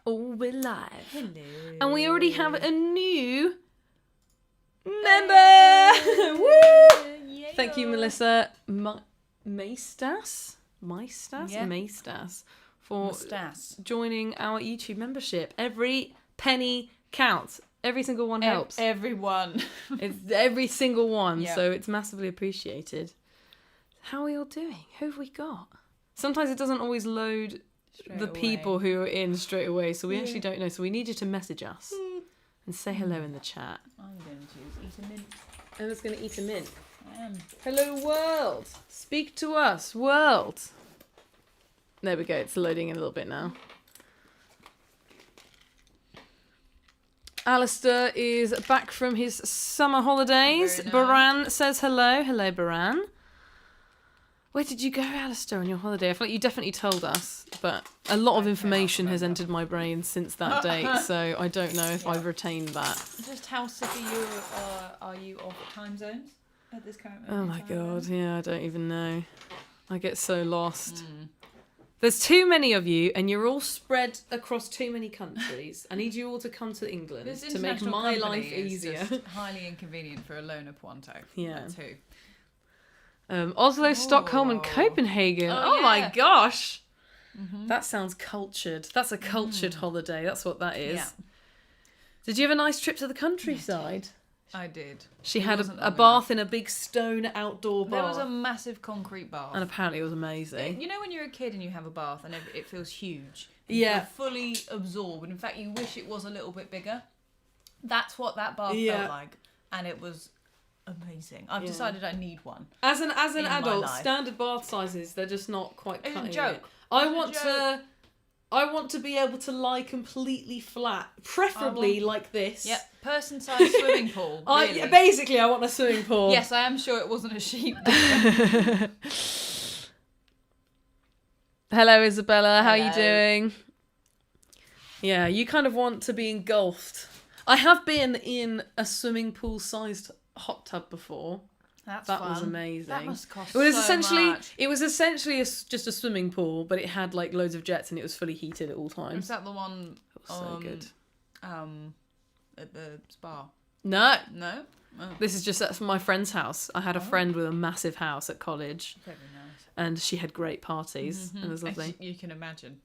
Oh, we're live. Hello. And we already have a new member. Woo! Yeah. Thank you, Melissa Maestas for joining our YouTube membership. Every penny counts. Every single one helps. Everyone. It's every single one, Yep. so it's massively appreciated. How are we all doing? Who have we got? Sometimes it doesn't always load Straight the away. people who are in straight away, so we actually don't know. So we need you to message us and say hello in the chat. I'm going to eat a mint. Emma's going to eat a mint. I am. Hello, world. Speak to us, world. There we go. It's loading in a little bit now. Alistair is back from his summer holidays. Very nice. Baran says hello. Hello, Baran. Where did you go, Alistair, on your holiday? I feel like you definitely told us, but a lot of information has entered my brain since that date, so I don't know if I've retained that. Just how sick are you of time zones at this current Oh moment? my god, yeah, I don't even know. I get so lost. There's too many of you, and you're all spread across too many countries. I need you all to come to England This to make international my company life is easier. just highly inconvenient for Ilona Puanto. Yeah. That's who. Oslo, Stockholm, and Copenhagen. Oh my yeah. gosh. That sounds cultured. That's a cultured holiday. That's what that is. Yeah. Did you have a nice trip to the countryside? I did. She It had wasn't a long bath in a big stone outdoor There bath. was a massive concrete bath. And apparently it was amazing. You know when you're a kid and you have a bath and it feels huge? Yeah. You feel fully absorbed. And in fact, you wish it was a little bit bigger. That's what that bath Yeah. felt like. And it was amazing. I've decided I need one. As an in my adult, life. standard bath sizes, they're just not quite It's a cutting joke. it. I want to be able to lie completely flat, preferably like this. Yep. Person-sized swimming pool. Really. Basically, I want a swimming pool. Yes, I am sure it wasn't a sheep. Hello, Isabella. How are you Hello. doing? Yeah, you kind of want to be engulfed. I have been in a swimming pool-sized hot tub before. That's That fun. was amazing. That must cost It was so essentially much. just a swimming pool, but it had like loads of jets and it was fully heated at all Was times. that the one It was so good. at the spa? No, No? Oh, this is just at my friend's house. I had a friend with a massive house at college, very nice. and she had great parties, and it was lovely. You can imagine.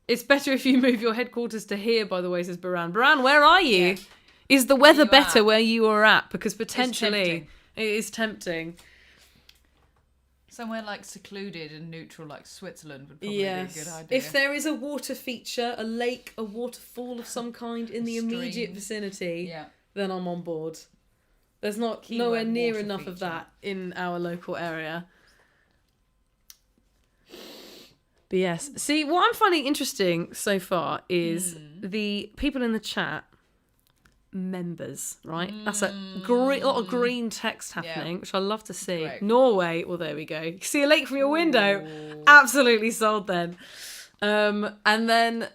It's better if you move your headquarters to here, by the way, says Baran. Baran, where are you? Yeah. Is the weather you better at? where you are at? Because potentially tempting. it is tempting. Somewhere like secluded and neutral like Switzerland would probably be a good idea. If there is a water feature, a lake, a waterfall of some kind in the immediate Stream. vicinity, Yeah. then I'm on board. There's not Keyword nowhere near water enough of feature. that in our local area. But yes, see, what I'm finding interesting so far is the people in the chat, members, right? That's a lot of green text happening, which I love to see. Great. Norway, well, there we go. You can see a lake from your window. Absolutely sold then. And then,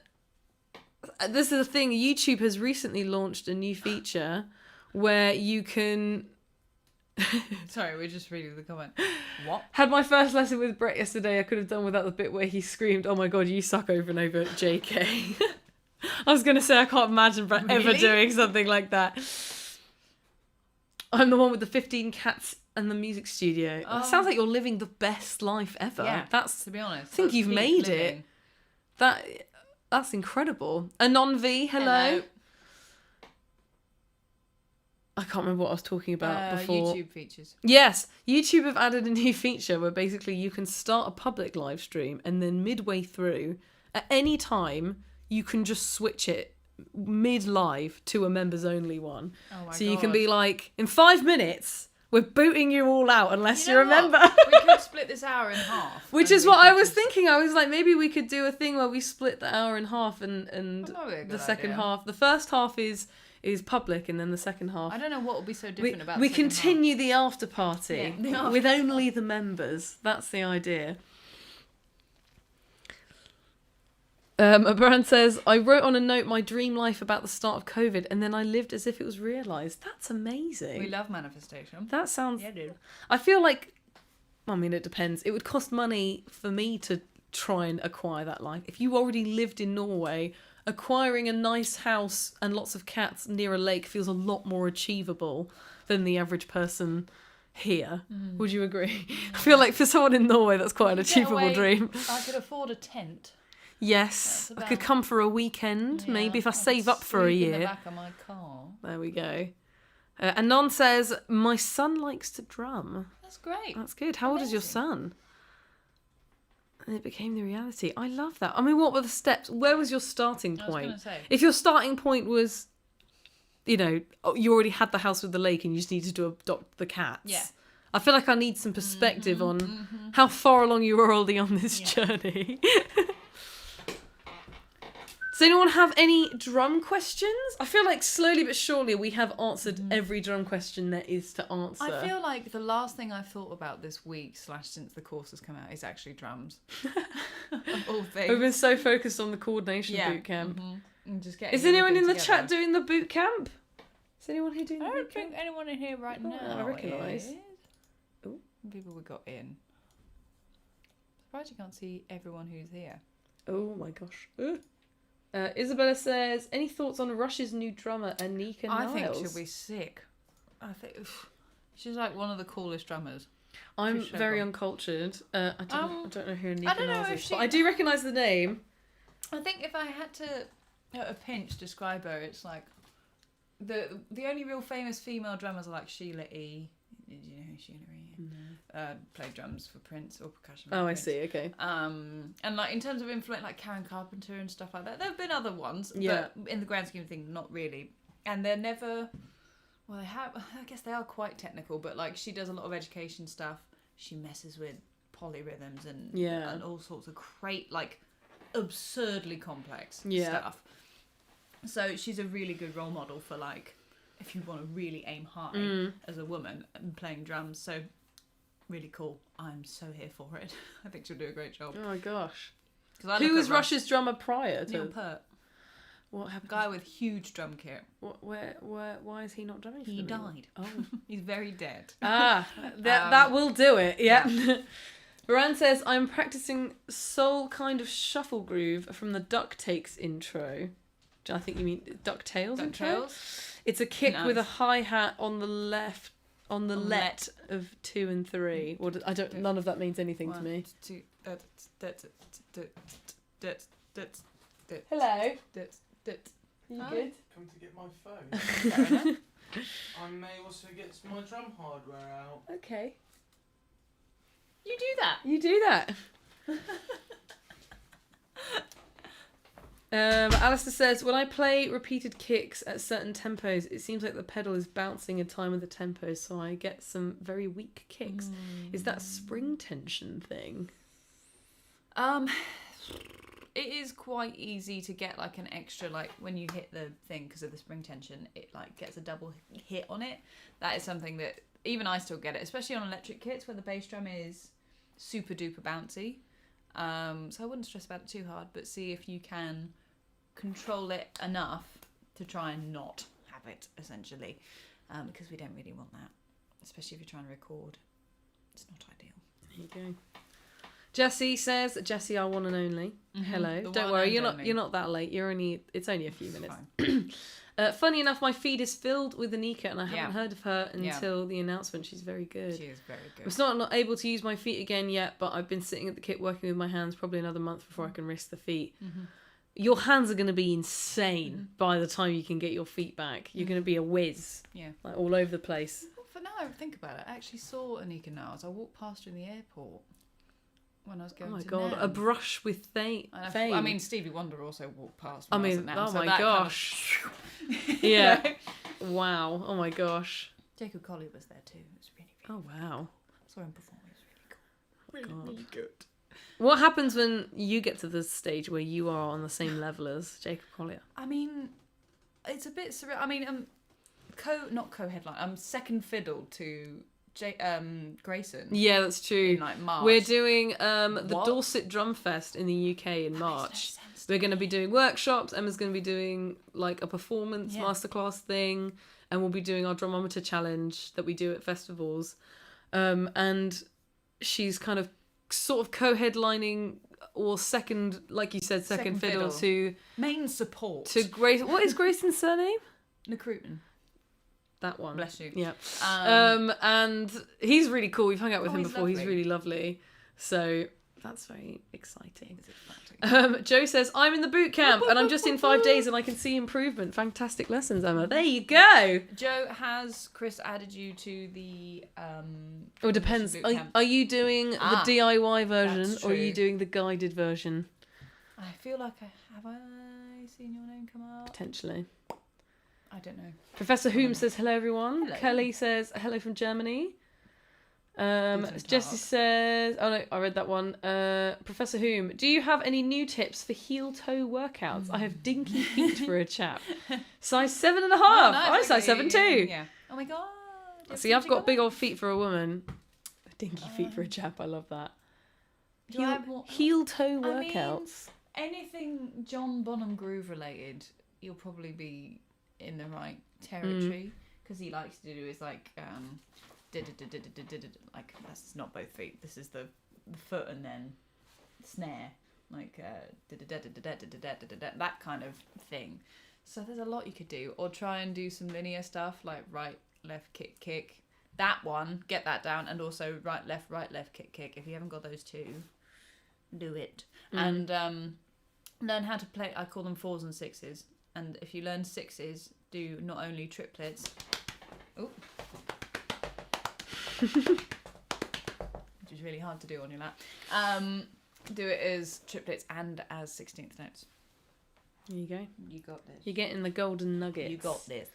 this is the thing, YouTube has recently launched a new feature where you can... Sorry, we're just reading the comment. What? Had my first lesson with Brett yesterday. I could have done without the bit where he screamed, "Oh my god, you suck," over and over, JK. I was going to say, I can't imagine Brett ever Really? doing something like that. I'm the one with the 15 cats and the music studio. It sounds like you're living the best life ever. Yeah, That's, to be honest. I think that's you've peak made living. it. That's incredible. Anon V, hello. I can't remember what I was talking about before. YouTube features. Yes, YouTube have added a new feature where basically you can start a public live stream and then midway through, at any time, you can just switch it mid-live to a members-only one. Oh my So God. you can be like, in 5 minutes, we're booting you all out unless You you're a know member. what? We could split this hour in half. Which and is we what I could was just- thinking. I was like, maybe we could do a thing where we split the hour in half and That might be a the good second idea. half. The first half is public and then the second half. I don't know what would be so different about We the second half. continue the after party Yeah, the after with only the members. That's the idea. Baran says, I wrote on a note my dream life about the start of COVID and then I lived as if it was realised. That's amazing. We love manifestation. That sounds... Yeah, dude. I feel like... I mean, it depends. It would cost money for me to try and acquire that life. If you already lived in Norway, acquiring a nice house and lots of cats near a lake feels a lot more achievable than the average person here. Would you agree? I feel like for someone in Norway, that's quite an achievable dream. I could afford a tent. Yes, I could come for a weekend, maybe if I save up for a year. In the back of my car. There we go. Anon says, my son likes to drum. That's great. That's good. How old is your son? And it became the reality. I love that. I mean, what were the steps? Where was your starting point? I was going to say. If your starting point was, you already had the house with the lake and you just needed to adopt the cats. Yeah. I feel like I need some perspective on how far along you were already on this journey. Does anyone have any drum questions? I feel like slowly but surely we have answered every drum question there is to answer. I feel like the last thing I've thought about this week / since the course has come out is actually drums. Of all things. We've been so focused on the coordination boot camp. And just is anyone in the chat doing the boot camp? Is anyone here doing the boot camp? I don't think anyone in here right now. I recognise. People we got in. Surprised you can't see everyone who's here. Oh my gosh. Isabella says, any thoughts on Rush's new drummer, Anika Niles? I think she'll be sick. I think she's like one of the coolest drummers. I'm very uncultured. I don't know who Anika I don't know Niles if is, but I do recognise the name. I think if I had to, at a pinch, describe her, it's like the only real famous female drummers are like Sheila E. Did you know who Sheila E? Played drums for Prince or percussion. Oh, I see. Okay. And like in terms of influence, like Karen Carpenter and stuff like that, there have been other ones. Yeah. But in the grand scheme of things, not really. And they're never. Well, they have. I guess they are quite technical, but like she does a lot of education stuff. She messes with polyrhythms and all sorts of absurdly complex stuff. So she's a really good role model for like. If you want to really aim high as a woman and playing drums. So, really cool. I'm so here for it. I think she'll do a great job. Oh my gosh. Who was Rush's drummer prior to? Neil Peart. What happened? Guy with huge drum kit. Why is he not drumming for He them? died. Oh. He's very dead. That will do it. Yeah. Moran says, I'm practicing Soul Kind of Shuffle Groove from the Duck Takes intro. I think you mean DuckTales intro? It's a kick with a hi-hat on the left, on the let of 2 and 3. None of that means anything to me. 2, Hello. Are you good? Come to get my phone. I may also get my drum hardware out. Okay. You do that. You do that. Alistair says, when I play repeated kicks at certain tempos, it seems like the pedal is bouncing in time with the tempo, so I get some very weak kicks. Is that spring tension thing? It is quite easy to get like an extra, like when you hit the thing because of the spring tension, it like gets a double hit on it. That is something that even I still get it, especially on electric kits where the bass drum is super duper bouncy. So I wouldn't stress about it too hard, but see if you can control it enough to try and not have it, essentially, because we don't really want that, especially if you're trying to record. It's not ideal. There you go. Jessie says, Jessie, our one and only. Hello. Don't worry, you're not that late. It's only a few minutes. Funny enough, my feed is filled with Anika, and I haven't heard of her until the announcement. She's very good. She is very good. I'm still not able to use my feet again yet, but I've been sitting at the kit working with my hands probably another month before I can risk the feet. Your hands are going to be insane by the time you can get your feet back. You're going to be a whiz. Yeah. Like all over the place. Well, for now, think about it. I actually saw Anika Niles. I walked past her in the airport when I was going to God, Nam. A brush with fame. I mean, Stevie Wonder also walked past when I was at Nam, oh so my that gosh. Kind of... Yeah. Wow. Oh my gosh. Jacob Collier was there too. It was really, really cool. Wow. I saw him perform. It was really cool. Really good. What happens when you get to the stage where you are on the same level as Jacob Collier? I mean, it's a bit surreal. I mean, not co-headline. I'm second fiddle to Grayson. Yeah, that's true. In like March. We're doing the Dorset Drum Fest in the UK in March. We're going to be doing workshops. Emma's going to be doing like a performance masterclass thing, and we'll be doing our drumometer challenge that we do at festivals. And she's kind of sort of co-headlining or second, like you said, second fiddle to main support to Grace. What is Grayson's surname? Nakruton. That one. Bless you. Yeah. And he's really cool. We've hung out with him before. Lovely. He's really lovely. So that's very exciting. Is it Joe says, I'm in the boot camp and I'm just in 5 days and I can see improvement. Fantastic lessons, Emma. There you go. Joe, has Chris added you to the It depends. boot camp? Are you doing the DIY version that's or are you true. doing the guided version? I feel like I seen your name come up? Potentially. I don't know. Professor Hume says, hello everyone. Hello. Kelly says, hello from Germany. Guten Jesse Tag. says, oh no, I read that one. Professor Hume, do you have any new tips for heel-toe workouts? I have dinky feet for a chap. Size 7.5. Oh, nice, I'm size 7 too. Yeah. Oh my god. See, I've got big old feet for a woman. Dinky feet for a chap. I love that. Do I have more? Heel-toe I mean, workouts. anything John Bonham Groove related, you'll probably be in the right territory because he likes to do is like like that's not both feet. This is the foot and then snare, like that kind of thing. So there's a lot you could do, or try and do some linear stuff like right, left, kick, kick. That one, get that down, and also right, left, kick, kick. If you haven't got those two, do it. And learn how to play. I call them 4s and 6s. And if you learn 6s, do not only triplets. Oh. Which is really hard to do on your lap. Do it as triplets and as 16th notes. There you go. You got this. You're getting the golden nuggets. You got this.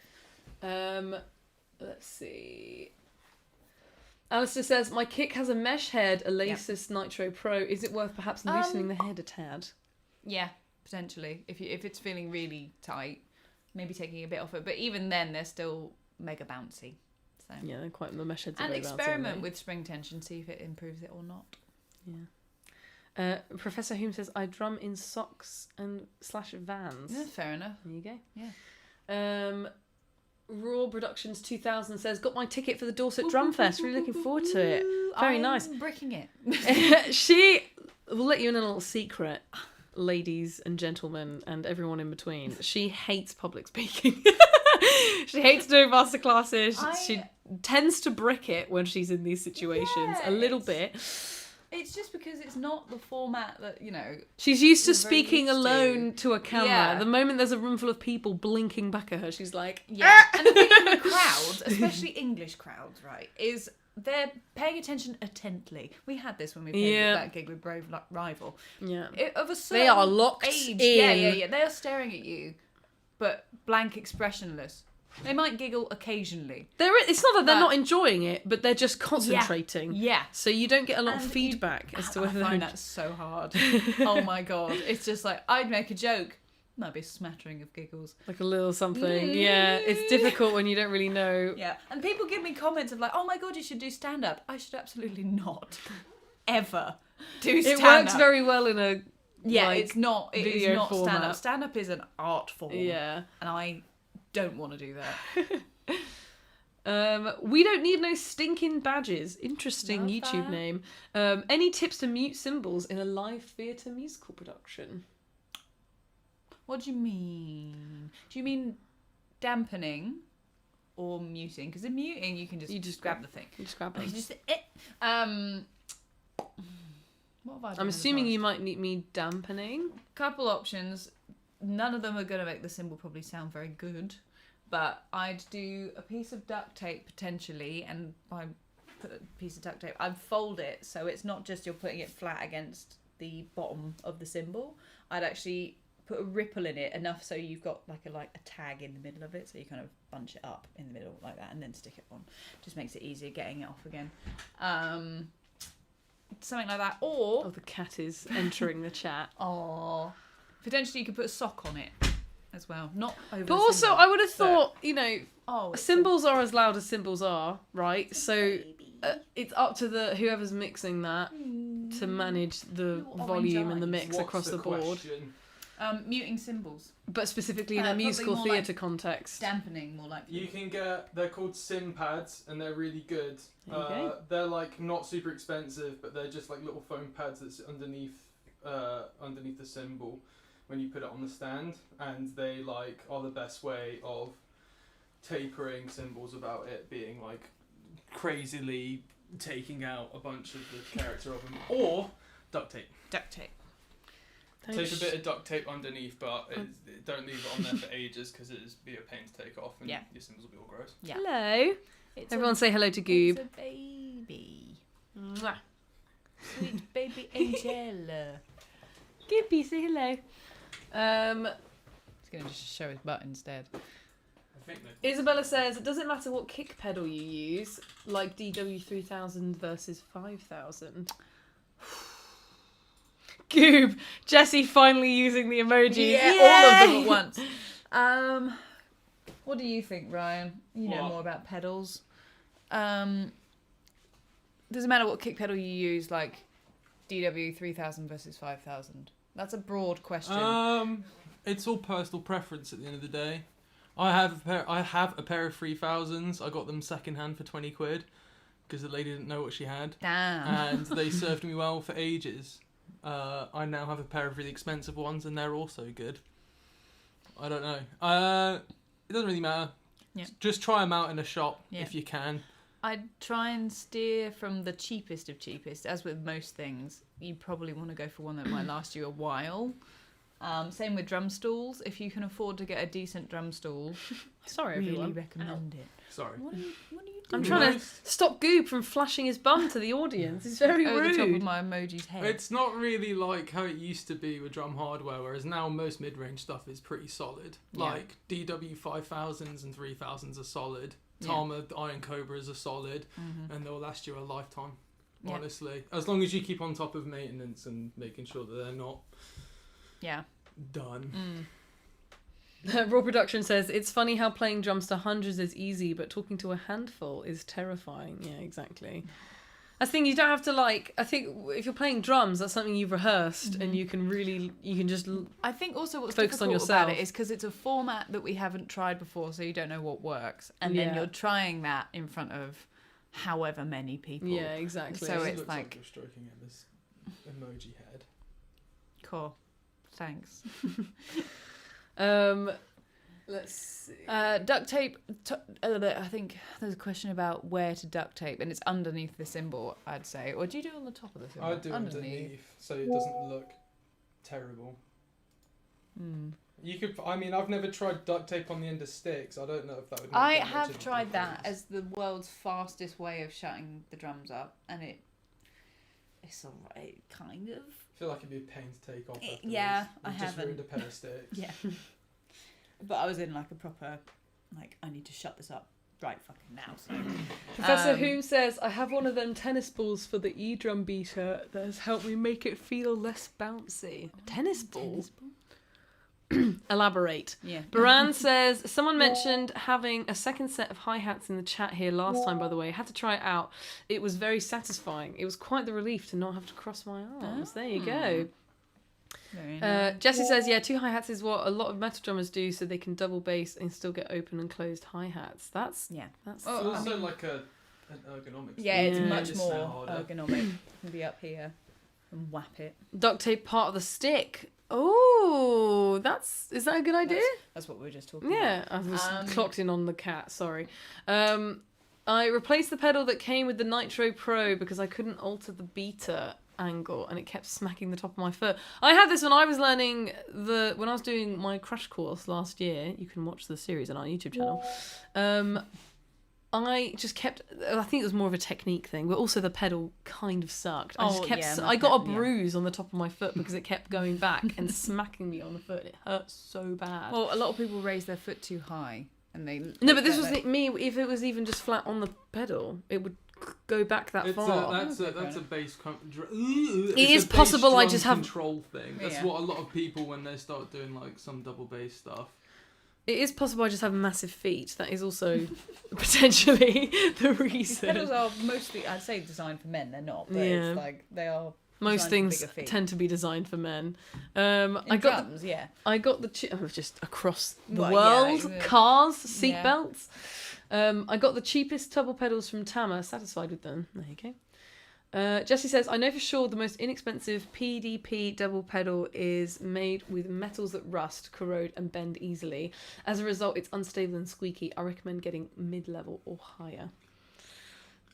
Let's see. Alistair says, my kick has a mesh head, a Lasis Nitro Pro. Is it worth perhaps loosening the head a tad? Yeah, potentially. If it's feeling really tight, maybe taking a bit off it. But even then, they're still mega bouncy. So. Yeah, they're quite, the mesh heads are And very bouncy, experiment aren't they? with spring tension, see if it improves it or not. Yeah. Professor Hume says, I drum in socks and / Vans. Yeah, fair enough. There you go. Yeah. Raw Productions 2000 says, got my ticket for the Dorset Drum Fest. Really looking forward to it. Very nice. I'm bricking it. She will let you in a little secret, ladies and gentlemen and everyone in between. She hates public speaking. She hates doing master classes. She tends to brick it when she's in these situations a little bit. It's just because it's not the format that, She's used to We're very speaking used to. alone to a camera. Yeah. The moment there's a room full of people blinking back at her, she's like, yeah. And the thing with crowds, especially English crowds, right, is they're paying attention intently. We had this when we played that gig with Brave Rival. yeah. Of a certain They are locked age. in. Yeah. They are staring at you, but blank expressionless. They might giggle occasionally. It's not that they're not enjoying it, but they're just concentrating. Yeah. So you don't get a lot of And feedback as to I whether find they're... that so hard. Oh my god. It's just like, I'd make a joke. Might be a smattering of giggles. Like a little something. Yeah, it's difficult when you don't really know. Yeah. And people give me comments of like, oh my god, you should do stand-up. I should absolutely not. Ever do stand-up. It works very well in a... Yeah, like, it's not video stand-up. format. Stand-up is an art form. Yeah. And I don't want to do that. We don't need no stinking badges. Interesting Love YouTube that. name. Any tips to mute cymbals in a live theatre musical production? What do you mean? Do you mean dampening or muting? Because in muting, you can just grab the thing. You just grab You them. just what have I done I'm in the assuming past? you might need me dampening. Couple options. None of them are going to make the cymbal probably sound very good, but I'd do a piece of duct tape potentially, and by put a piece of duct tape, I'd fold it so it's not just you're putting it flat against the bottom of the cymbal. I'd actually put a ripple in it enough so you've got like a tag in the middle of it, so you kind of bunch it up in the middle like that and then stick it on. Just makes it easier getting it off again. Something like that, or The cat is entering the chat. potentially you could put a sock on it as well, not over. But the also, cymbal, I would have but- thought, it's cymbals are as loud as cymbals are, right? So it's up to whoever's mixing that to manage the Little volume orange and the eyes. mix across the board. Question? Muting cymbals. But specifically in a Probably musical more theatre like context. Dampening, more likely. You can get, they're called sim pads, and they're really good. Okay. They're like not super expensive, but they're just like little foam pads that's underneath the cymbal when you put it on the stand, and they like are the best way of tapering cymbals without it being like crazily taking out a bunch of the character of them. Or duct tape. Duct tape. Take a bit of duct tape underneath, but don't leave it on there for ages because it'll be a pain to take off, and your cymbals will be all gross. Yeah. Hello. It's Everyone say hello to Goob. It's a baby. Mwah. Sweet baby Angela. Gooby, say hello. He's going to just show his butt instead. I think they Isabella says, does it matter what kick pedal you use, like DW3000 versus 5000? Goob, Jessie finally using the emojis. Yeah, Yay! all of them at once. What do you think, Ryan? You know What? more about pedals. Doesn't matter what kick pedal you use, like DW 3000 versus 5000. That's a broad question. It's all personal preference at the end of the day. I have a pair of 3000s. I got them second hand for 20 quid because the lady didn't know what she had, Damn. and they served me well for ages. I now have a pair of really expensive ones, and they're also good. I don't know. It doesn't really matter. Yeah. Just try them out in a shop Yeah. if you can. I'd try and steer from the cheapest of cheapest. As with most things, you probably want to go for one that might last you a while. Same with drum stools. If you can afford to get a decent drum stool, Sorry, really everyone. recommend it. Sorry. What are you doing? I'm trying to stop Goob from flashing his bum to the audience. It's very over the top of rude. my emoji's head. It's not really like how it used to be with drum hardware, whereas now most mid-range stuff is pretty solid. Yeah. Like DW 5000s and 3000s are solid. Yeah. Tama Iron Cobras are solid, Mhm. and they'll last you a lifetime. Yeah. Honestly, as long as you keep on top of maintenance and making sure that they're not Yeah. done. Mm. Raw Production says, it's funny how playing drums to hundreds is easy, but talking to a handful is terrifying. Yeah, exactly. I think you don't have to I think if you're playing drums, that's something you've rehearsed and you can just... I think also what's Focus on difficult about yourself. it is because it's a format that we haven't tried before, so you don't know what works, and then Yeah. you're trying that in front of however many people. Yeah, exactly. So It it's looks like- you're stroking Emma's emoji head. Cool. Thanks. Let's see. Duct tape. I think there's a question about where to duct tape, and it's underneath the cymbal, I'd say. Or do you do it on the top of the cymbal? I do underneath, so it doesn't look terrible. Mm. You could. I mean, I've never tried duct tape on the end of sticks. I don't know if that would. Make I that much have of a tried that difference. as the world's fastest way of shutting the drums up, and it's alright, kind of. I feel like it'd be a pain to take off. Afterwards. Yeah, I You've just haven't. ruined a pair of sticks. Yeah. But I was in like a proper, I need to shut this up right fucking now. So. Professor Hume says, I have one of them tennis balls for the E-drum beater that has helped me make it feel less bouncy. Tennis ball? Elaborate. Yeah. Baran says, someone mentioned having a second set of hi-hats in the chat here last time, by the way. I had to try it out. It was very satisfying. It was quite the relief to not have to cross my arms. There you go. Very nice. Jesse says, yeah, 2 hi-hats is what a lot of metal drummers do so they can double bass and still get open and closed hi-hats. That's Yeah. It's Oh, also like an ergonomics. Yeah, thing. it's Yeah. much It's more now harder. ergonomic. You can be up here and whap it. duct tape part of the stick. Oh, is that a good idea? That's what we were just talking Yeah, I was Um, clocked in on the cat, sorry. I replaced the pedal that came with the Nitro Pro because I couldn't alter the beta angle and it kept smacking the top of my foot. I had this when I was learning when I was doing my crash course last year. You can watch the series on our YouTube channel. I just kept, I think it was more of a technique thing, but also the pedal kind of sucked. I just Oh, kept, yeah, I got a yeah. bruise on the top of my foot because it kept going back and smacking me on the foot. It hurt so bad. Well, a lot of people raise their foot too high and they... No, but this was me. If it was even just flat on the pedal, it would go back that far. That's a bass. It is possible I just have- control thing. That's Yeah. what a lot of people when they start doing like some double bass stuff. It is possible I just have massive feet. That is also potentially the These pedals reason. are mostly, I'd say, designed for men. They're not, but Yeah. it's like they are Most for things bigger feet. tend to be designed for men. I In got drums, yeah. just across the Well, world. yeah, Cars, yeah. seatbelts. I got the cheapest treble pedals from Tama. Satisfied with them. There you go. Jessie says, I know for sure the most inexpensive PDP double pedal is made with metals that rust, corrode, and bend easily. As a result, it's unstable and squeaky. I recommend getting mid-level or higher.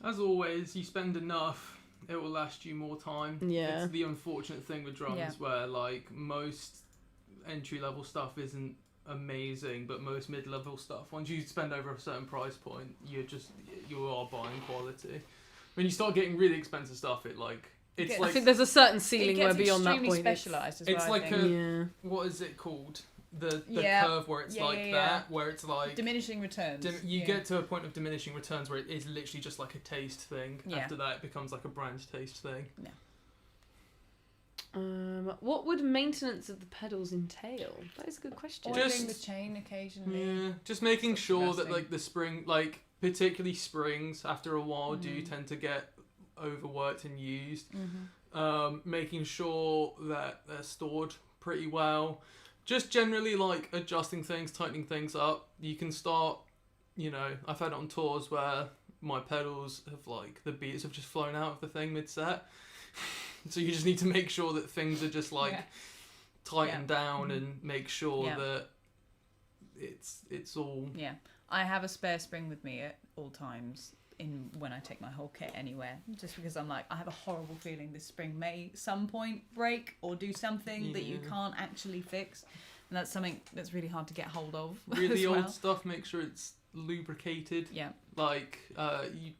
As always, you spend enough, it will last you more time. Yeah. It's the unfortunate thing with drums Yeah. where, like, most entry-level stuff isn't amazing, but most mid-level stuff, once you spend over a certain price point, you are buying quality. When you start getting really expensive stuff, it's Yeah. I like, think there's a certain ceiling It where gets beyond that extremely point specialised as it's well, like I think. yeah. what is it called? The Yeah. curve where it's Yeah, like yeah, that, yeah. where it's like Diminishing returns. you yeah. get to a point of diminishing returns where it is literally just like a taste thing. Yeah. After that, it becomes like a brand taste thing. What would maintenance of the pedals entail? That is a good question. Just- Oiling the chain occasionally. Yeah, just making That's sure that disgusting. like the spring, like particularly springs, after a while do tend to get overworked and used. Making sure that they're stored pretty well. Just generally like adjusting things, tightening things up. You can start, I've had it on tours where my pedals have like the beats have just flown out of the thing mid-set. So you just need to make sure that things are just like tightened down and make sure that it's all. Yeah, I have a spare spring with me at all times when I take my whole kit anywhere, just because I'm like, I have a horrible feeling this spring may some point break or do something that you can't actually fix, and that's something that's really hard to get hold of. Really as well. old stuff, make sure it's lubricated. Yeah. Like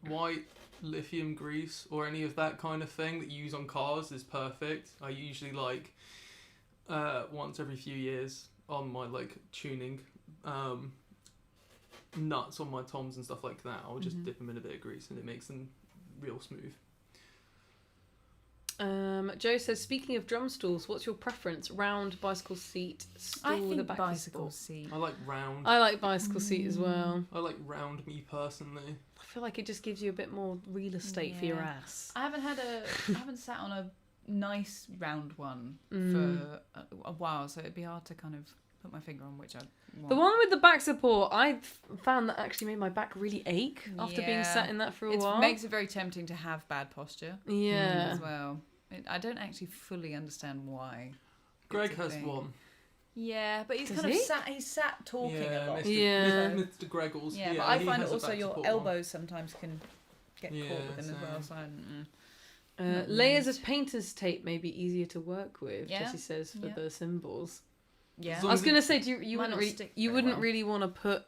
white lithium grease or any of that kind of thing that you use on cars is perfect. I usually like once every few years on my like tuning nuts on my toms and stuff like that, I'll just dip them in a bit of grease and it makes them real smooth. Joe says, speaking of drum stools, what's your preference? Round, bicycle seat, stool I with a think back bicycle support? seat. I like round. I like bicycle seat as well. I like round me personally. I feel like it just gives you a bit more real estate for your Yeah. ass. I haven't sat on a nice round one for a while, so it'd be hard to kind of put my finger on which I want. The one with the back support, I found that actually made my back really ache after being sat in that for a while. It makes it very tempting to have bad posture Yeah. as well. I don't actually fully understand why. Greg It's a has thing. one. Yeah, but he's Does kind he? of sat talking a lot. Yeah. Mr. Greggles. Yeah, but I he find has a also back your support elbows sometimes can get caught Yeah, with them as well. same. So Not Layers used. of painter's tape may be easier to work with, Yeah. Jesse says, for Yeah. the cymbals. yeah, As I long was as going to say, you might wouldn't not really, stick you very wouldn't well. really want to put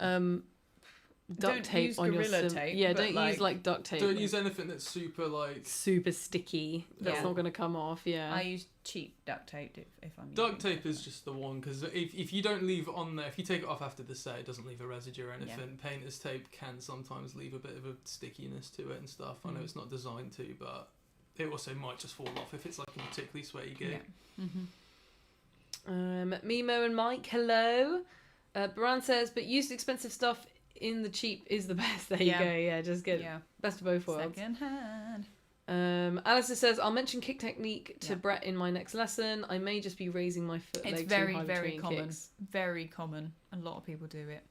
duct Don't tape use on your Gorilla cymbal. tape, Yeah, but, don't use like duct tape. Don't use anything that's super like Super sticky. That's Yeah. not going to come off. Yeah. I use cheap duct tape if I'm duct using tape is just the one because if you don't leave it on there, if you take it off after the set, it doesn't leave a residue or anything. Painter's tape can sometimes leave a bit of a stickiness to it and stuff. I know it's not designed to, but it also might just fall off if it's like a particularly sweaty gig. Yeah. Mimo and Mike, hello. Baran says, but used expensive stuff in the cheap is the best. There you Yeah. go. Yeah, just get Yeah. best of both worlds. Second hand. Alistair says, I'll mention kick technique to Yeah. Brett in my next lesson. I may just be raising my foot It's leg very, too high very between common. kicks. Very common. A lot of people do it.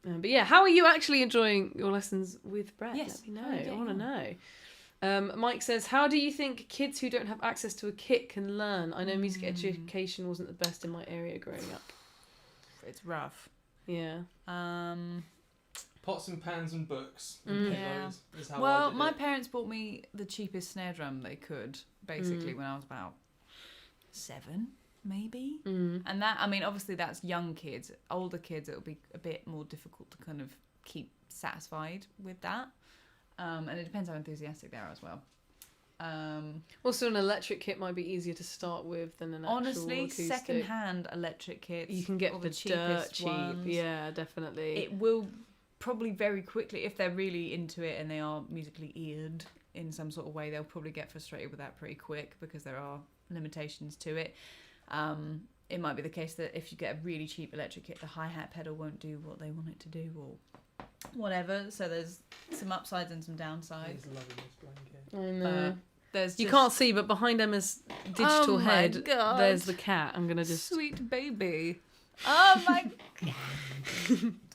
But yeah, how are you actually enjoying your lessons with Brett? Yes, Let me know. how are you I getting want to on? know. Mike says, how do you think kids who don't have access to a kit can learn? I know music education wasn't the best in my area growing up. It's rough. Yeah. Pots and pans and books and Yeah. pillows is how I Well, did my it. parents bought me the cheapest snare drum they could, basically, when I was about 7, maybe. And that, I mean, obviously that's young kids. Older kids, it'll be a bit more difficult to kind of keep satisfied with that. And it depends how enthusiastic they are as well. Also, an electric kit might be easier to start with than an Honestly, actual acoustic. second-hand electric kits. You can get or the the dirt cheapest cheap. ones. Yeah, definitely. It will probably very quickly, if they're really into it and they are musically eared in some sort of way, they'll probably get frustrated with that pretty quick because there are limitations to it. It might be the case that if you get a really cheap electric kit, the hi-hat pedal won't do what they want it to do or whatever. So there's some upsides and some downsides. He's loving this blanket. I know. there's You just can't see, but behind Emma's digital Oh my head, God. there's the cat. I'm gonna just sweet baby. Oh my!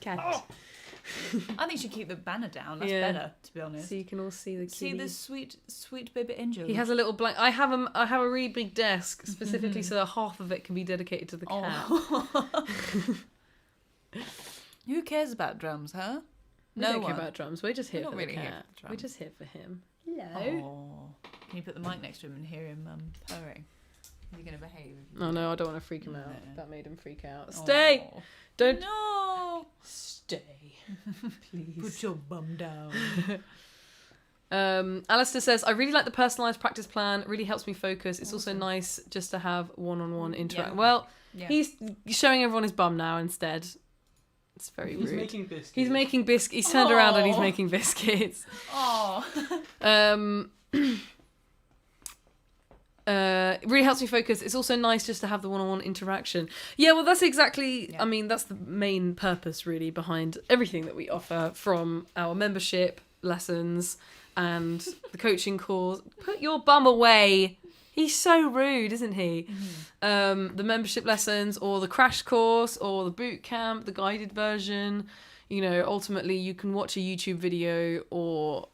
cat. Oh. I think you should keep the banner down. That's Yeah. better, to be honest. So you can all see the See kitty. this sweet baby angel. He has a little blank. I have a really big desk specifically so that half of it can be dedicated to the cat. Oh. Who cares about drums, huh? We don't care about drums. We're just here We're for not the really here cat. for drums. We're just here for him. Hello. Oh. Can you put the mic next to him and hear him purring? Is he going to behave? Oh no, I don't want to freak him out. No. That made him freak out. Stay. Oh. Don't. No. Stay. Please. Put your bum down. Alistair says, I really like the personalised practice plan. It really helps me focus. It's also nice just to have one-on-one interaction. Yeah. Well, Yeah. he's showing everyone his bum now instead. It's very He's rude. making biscuits. He's making biscuits. He's turned around and he's Aw. making biscuits. Oh. It really helps me focus. It's also nice just to have the one-on-one interaction. Yeah, well, that's exactly. Yeah. I mean, that's the main purpose, really, behind everything that we offer, from our membership lessons and the coaching calls. Put your bum away. He's so rude, isn't he? The membership lessons, or the crash course, or the boot camp, the guided version. You know, ultimately, you can watch a YouTube video or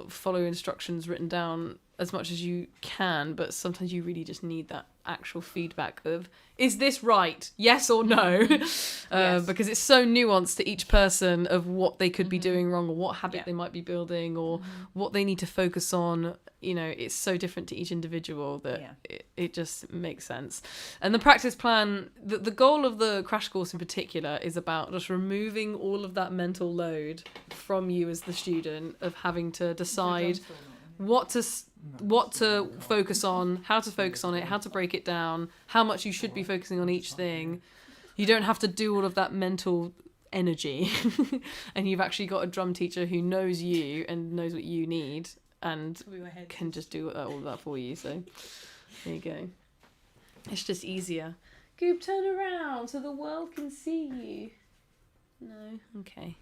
follow instructions written down as much as you can, but sometimes you really just need that actual feedback of, is this right? Yes or no? Yes. Because it's so nuanced to each person of what they could be doing wrong, or what habit Yeah. they might be building, or what they need to focus on. You know, it's so different to each individual that Yeah. it just makes sense. And the practice plan, the goal of the crash course in particular is about just removing all of that mental load from you as the student of having to decide what to focus on, how to focus on it, how to break it down, how much you should be focusing on each thing. You don't have to do all of that mental energy. And you've actually got a drum teacher who knows you and knows what you need and can just do all of that for you. So there you go. It's just easier. Goop, turn around so the world can see you. No? Okay.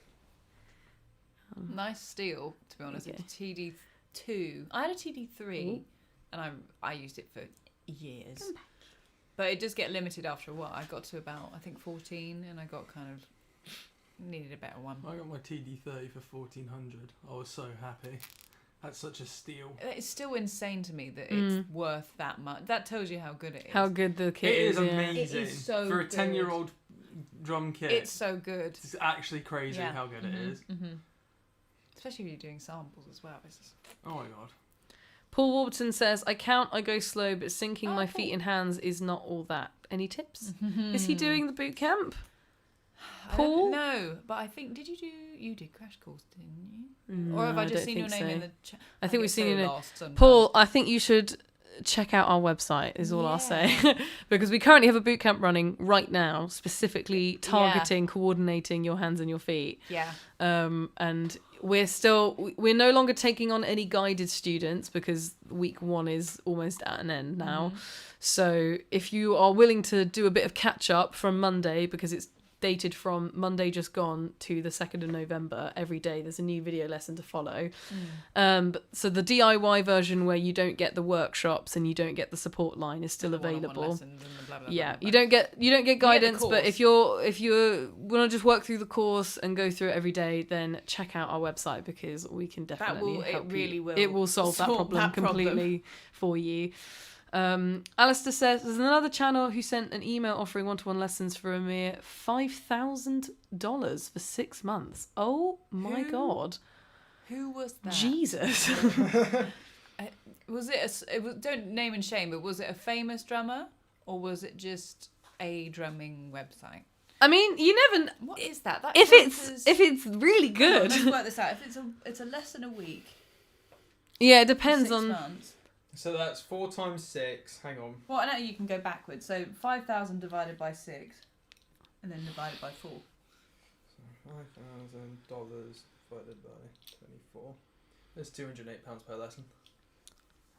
Nice steel, to be honest. Okay. It's a TD2. I had a TD3, Ooh. and I used it for years. But it does get limited after a while. I got to about, I think, 14, and I got kind of needed a better one. I got my TD30 for 1400. I was so happy. That's such a steal. It's still insane to me that it's worth that much. That tells you how good it is. How good the kit It is yeah. amazing. It is so for a good. 10-year-old drum kit. It's so good. It's actually crazy Yeah. how good it is. Mm-hmm. Especially if you're doing samples as well. It's just... Oh my god. Paul Warburton says, I count, I go slow, but syncing my Paul. feet and hands is not all that. Any tips? Is he doing the boot camp? Paul? No, but I think, you did crash course, didn't you? Or have I No, just don't seen your think name so. in the chat? I think we've seen your name. Sometimes. Paul, I think you should check out our website, is all I'll say. Because we currently have a boot camp running right now, specifically targeting, coordinating your hands and your feet. Yeah. And we're no longer taking on any guided students because week 1 is almost at an end now. So if you are willing to do a bit of catch up from Monday, because it's dated from Monday just gone to the 2nd of November, every day there's a new video lesson to follow. So the DIY version, where you don't get the workshops and you don't get the support line, is still The one-on-one available. lessons and the blah, blah, Yeah, blah, blah, you don't get guidance, but course. if you want to just work through the course and go through it every day, then check out our website, because we can definitely help you. It will solve that problem completely for you. Alistair says there's another channel who sent an email offering one-to-one lessons for a mere $5,000 for 6 months. Oh my god. Who was that? Jesus. Was it don't name and shame, but was it a famous drummer, or was it just a drumming website? I mean, you never What is that? That if counts it's really Hang on, good. let's work this out. If it's a lesson a week. Yeah, it for depends 6 on months. So that's 4 times 6. Hang on. Well, I know you can go backwards. So 5,000 divided by 6, and then divided by 4. $5,000 divided by 24. That's £208 per lesson.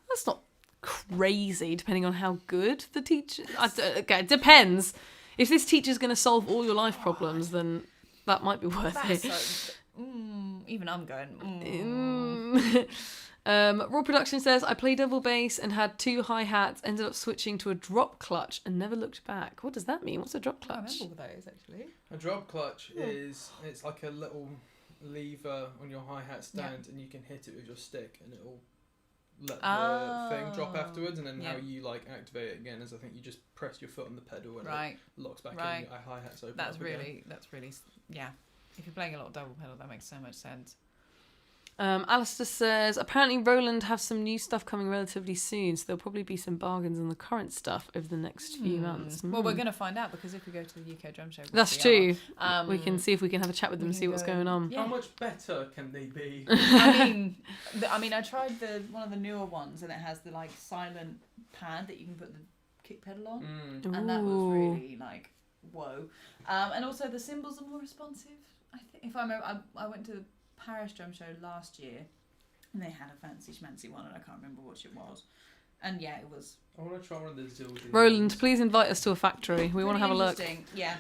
That's not crazy, depending on how good the teacher... Okay, it depends. If this teacher's going to solve all your life problems, then that might be worth That's it. like, even I'm going. Raw Production says, I play double bass and had 2 hi-hats, ended up switching to a drop clutch and never looked back. What does that mean? What's a drop I clutch? remember what that is actually. A drop clutch it's like a little lever on your hi-hat stand, and you can hit it with your stick and it'll let the thing drop afterwards, and then how you like activate it again is I think you just press your foot on the pedal and it locks back in, your hi-hat's open. That's really yeah. If you're playing a lot of double pedal, that makes so much sense. Alistair says, apparently Roland have some new stuff coming relatively soon, so there'll probably be some bargains on the current stuff over the next few months. Well, we're going to find out, because if we go to the UK Drum Show... That's true. We can see if we can have a chat with them and see what's going on. Yeah. How much better can they be? I mean, I tried one of the newer ones, and it has the like silent pad that you can put the kick pedal on, and that was really like, whoa. And also the cymbals are more responsive. I think, if I remember, I went to the Paris Drum Show last year, and they had a fancy schmancy one, and I can't remember which it was. And yeah, it was. I want to try one of those Zildjian Roland, ones. please invite us to a factory. We want to have a look. Yeah.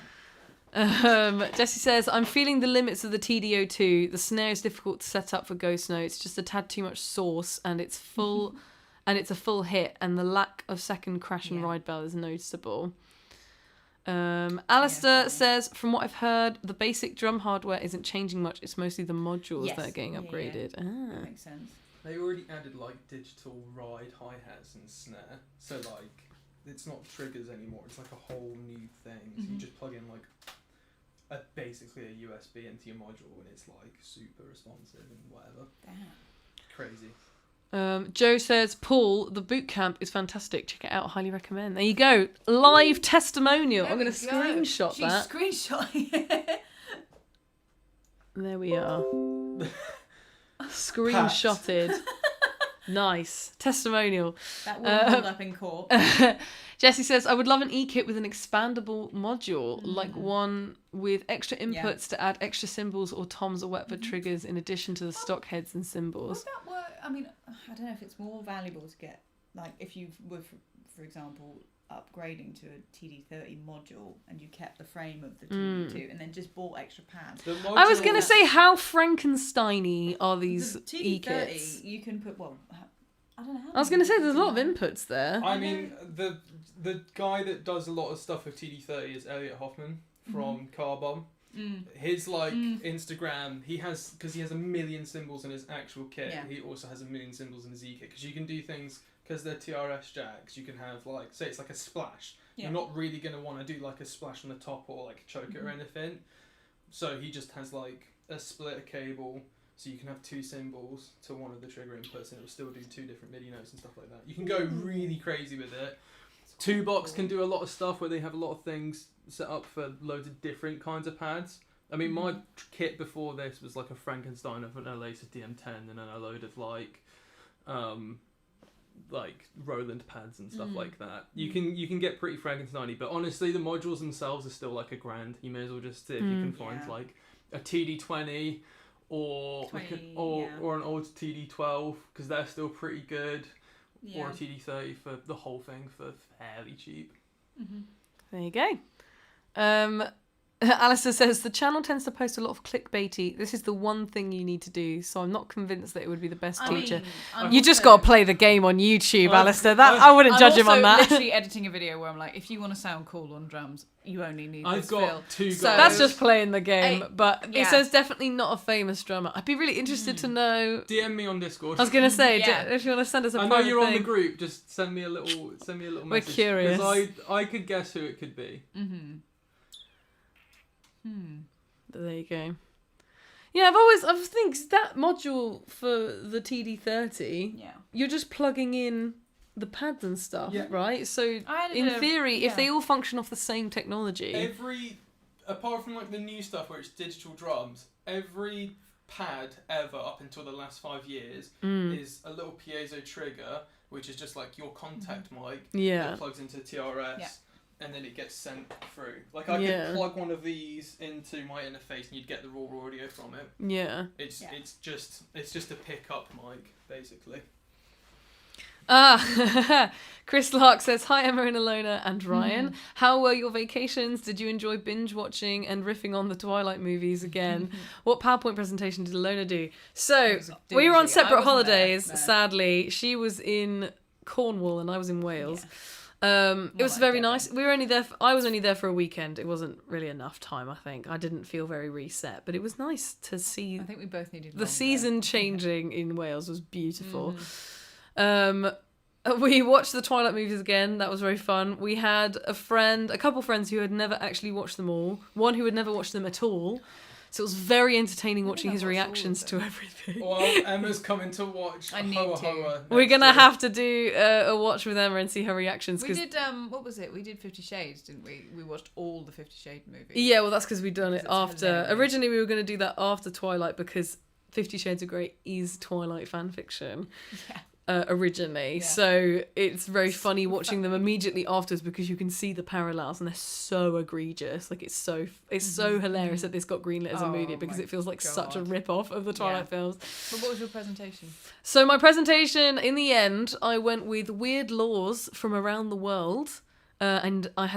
Jessie says, I'm feeling the limits of the TD02. The snare is difficult to set up for ghost notes, just a tad too much sauce, and it's full, and it's a full hit, and the lack of second crash and ride bell is noticeable. Alistair says, from what I've heard, the basic drum hardware isn't changing much. It's mostly the modules that are getting upgraded. Yeah. That makes sense. They already added like digital ride hi-hats and snare, so like it's not triggers anymore. It's like a whole new thing. So you just plug in like basically a USB into your module, and it's like super responsive and whatever. Damn. Crazy. Joe says, Paul, the boot camp is fantastic. Check it out. Highly recommend. There you go. Live testimonial. I'm going to screenshot that. Screenshot it. There we are. Screenshotted. Nice. Testimonial. That will hold up in court. Jessie says, I would love an e-kit with an expandable module, like one with extra inputs to add extra cymbals or toms or wetwood triggers in addition to the stock heads and cymbals. Would that work? I mean, I don't know if it's more valuable to get, like, if you were, for example, upgrading to a TD30 module and you kept the frame of the TD2 and then just bought extra pads. I was going to say, how Frankenstein-y are these the TD30, e-kits? You can put, I don't know how. I was going to say, there's a lot of inputs there. I mean, the guy that does a lot of stuff with TD30 is Elliot Hoffman from Car Bomb. His Instagram, he has, because he has a million cymbals in his actual kit. Yeah. He also has a million cymbals in his e-kit, because you can do things, because they're TRS jacks. You can have like, say it's like a splash. Yeah. You're not really going to want to do like a splash on the top or like choke it or anything. So he just has like a splitter cable. So you can have 2 cymbals to one of the trigger inputs, and it will still do 2 different MIDI notes and stuff like that. You can go really crazy with it. 2Box can do a lot of stuff where they have a lot of things set up for loads of different kinds of pads. I mean, my kit before this was like a Frankenstein of an Oasis DM10 and then a load of like Roland pads and stuff like that. You can get pretty Frankenstein-y, but honestly, the modules themselves are still like $1,000. You may as well just see if you can find like a TD20 or an old TD12, because they're still pretty good. Or a TD30 for the whole thing for fairly cheap. There you go. Alistair says, the channel tends to post a lot of clickbaity. This is the one thing you need to do, so I'm not convinced that it would be the best teacher. You just got to play the game on YouTube, Alistair. I wouldn't judge him on that. I'm literally editing a video where I'm like, if you want to sound cool on drums, you only need this fill. I've got 2 guys. So that's just playing the game, but it says definitely not a famous drummer. I'd be really interested to know. DM me on Discord. I was going to say, if you want to send us a private I know you're thing. on the group, just send me a little message. We're curious. Because I could guess who it could be. There you go. Yeah, I think that module for the TD30, you're just plugging in the pads and stuff, right? So in theory, if they all function off the same technology, apart from like the new stuff where it's digital drums, every pad ever up until the last 5 years is a little piezo trigger, which is just like your contact mic that plugs into TRS. And then it gets sent through. Like I could plug one of these into my interface, and you'd get the raw audio from it. Yeah. It's just a pickup mic, basically. Chris Lark says, hi Emma and Ilona and Ryan. How were your vacations? Did you enjoy binge watching and riffing on the Twilight movies again? What PowerPoint presentation did Ilona do? So, we were on doozy. I separate wasn't holidays, there, no. sadly. She was in Cornwall and I was in Wales. It was like very Devon. nice. We were only there. I was only there for a weekend. It wasn't really enough time, I think. I didn't feel very reset, but it was nice to see I think we both needed the longer. season changing in Wales was beautiful. We watched the Twilight movies again. That was very fun. We had a couple friends who had never actually watched them all. One who had never watched them at all. So it was very entertaining watching his I've watched all of reactions them. to everything. Well, Emma's coming to watch I need Hoa to. Hoa We're next gonna year. have to do a watch with Emma and see her reactions. We 'Cause did, what was it? We did 50 Shades, didn't we? We watched all the 50 Shades movies. yeah, well, that's because we've done it It's after. hilarious. Originally, we were going to do that after Twilight because 50 Shades of Grey is Twilight fan fiction. Yeah. Originally, Yeah. so it's very funny watching them immediately afterwards because you can see the parallels and they're so egregious. Like it's so hilarious that this got greenlit as a Oh movie because my it feels like such a God. rip off of the Twilight Yeah. films. But what was your presentation? So my presentation, in the end, I went with weird laws from around the world. And I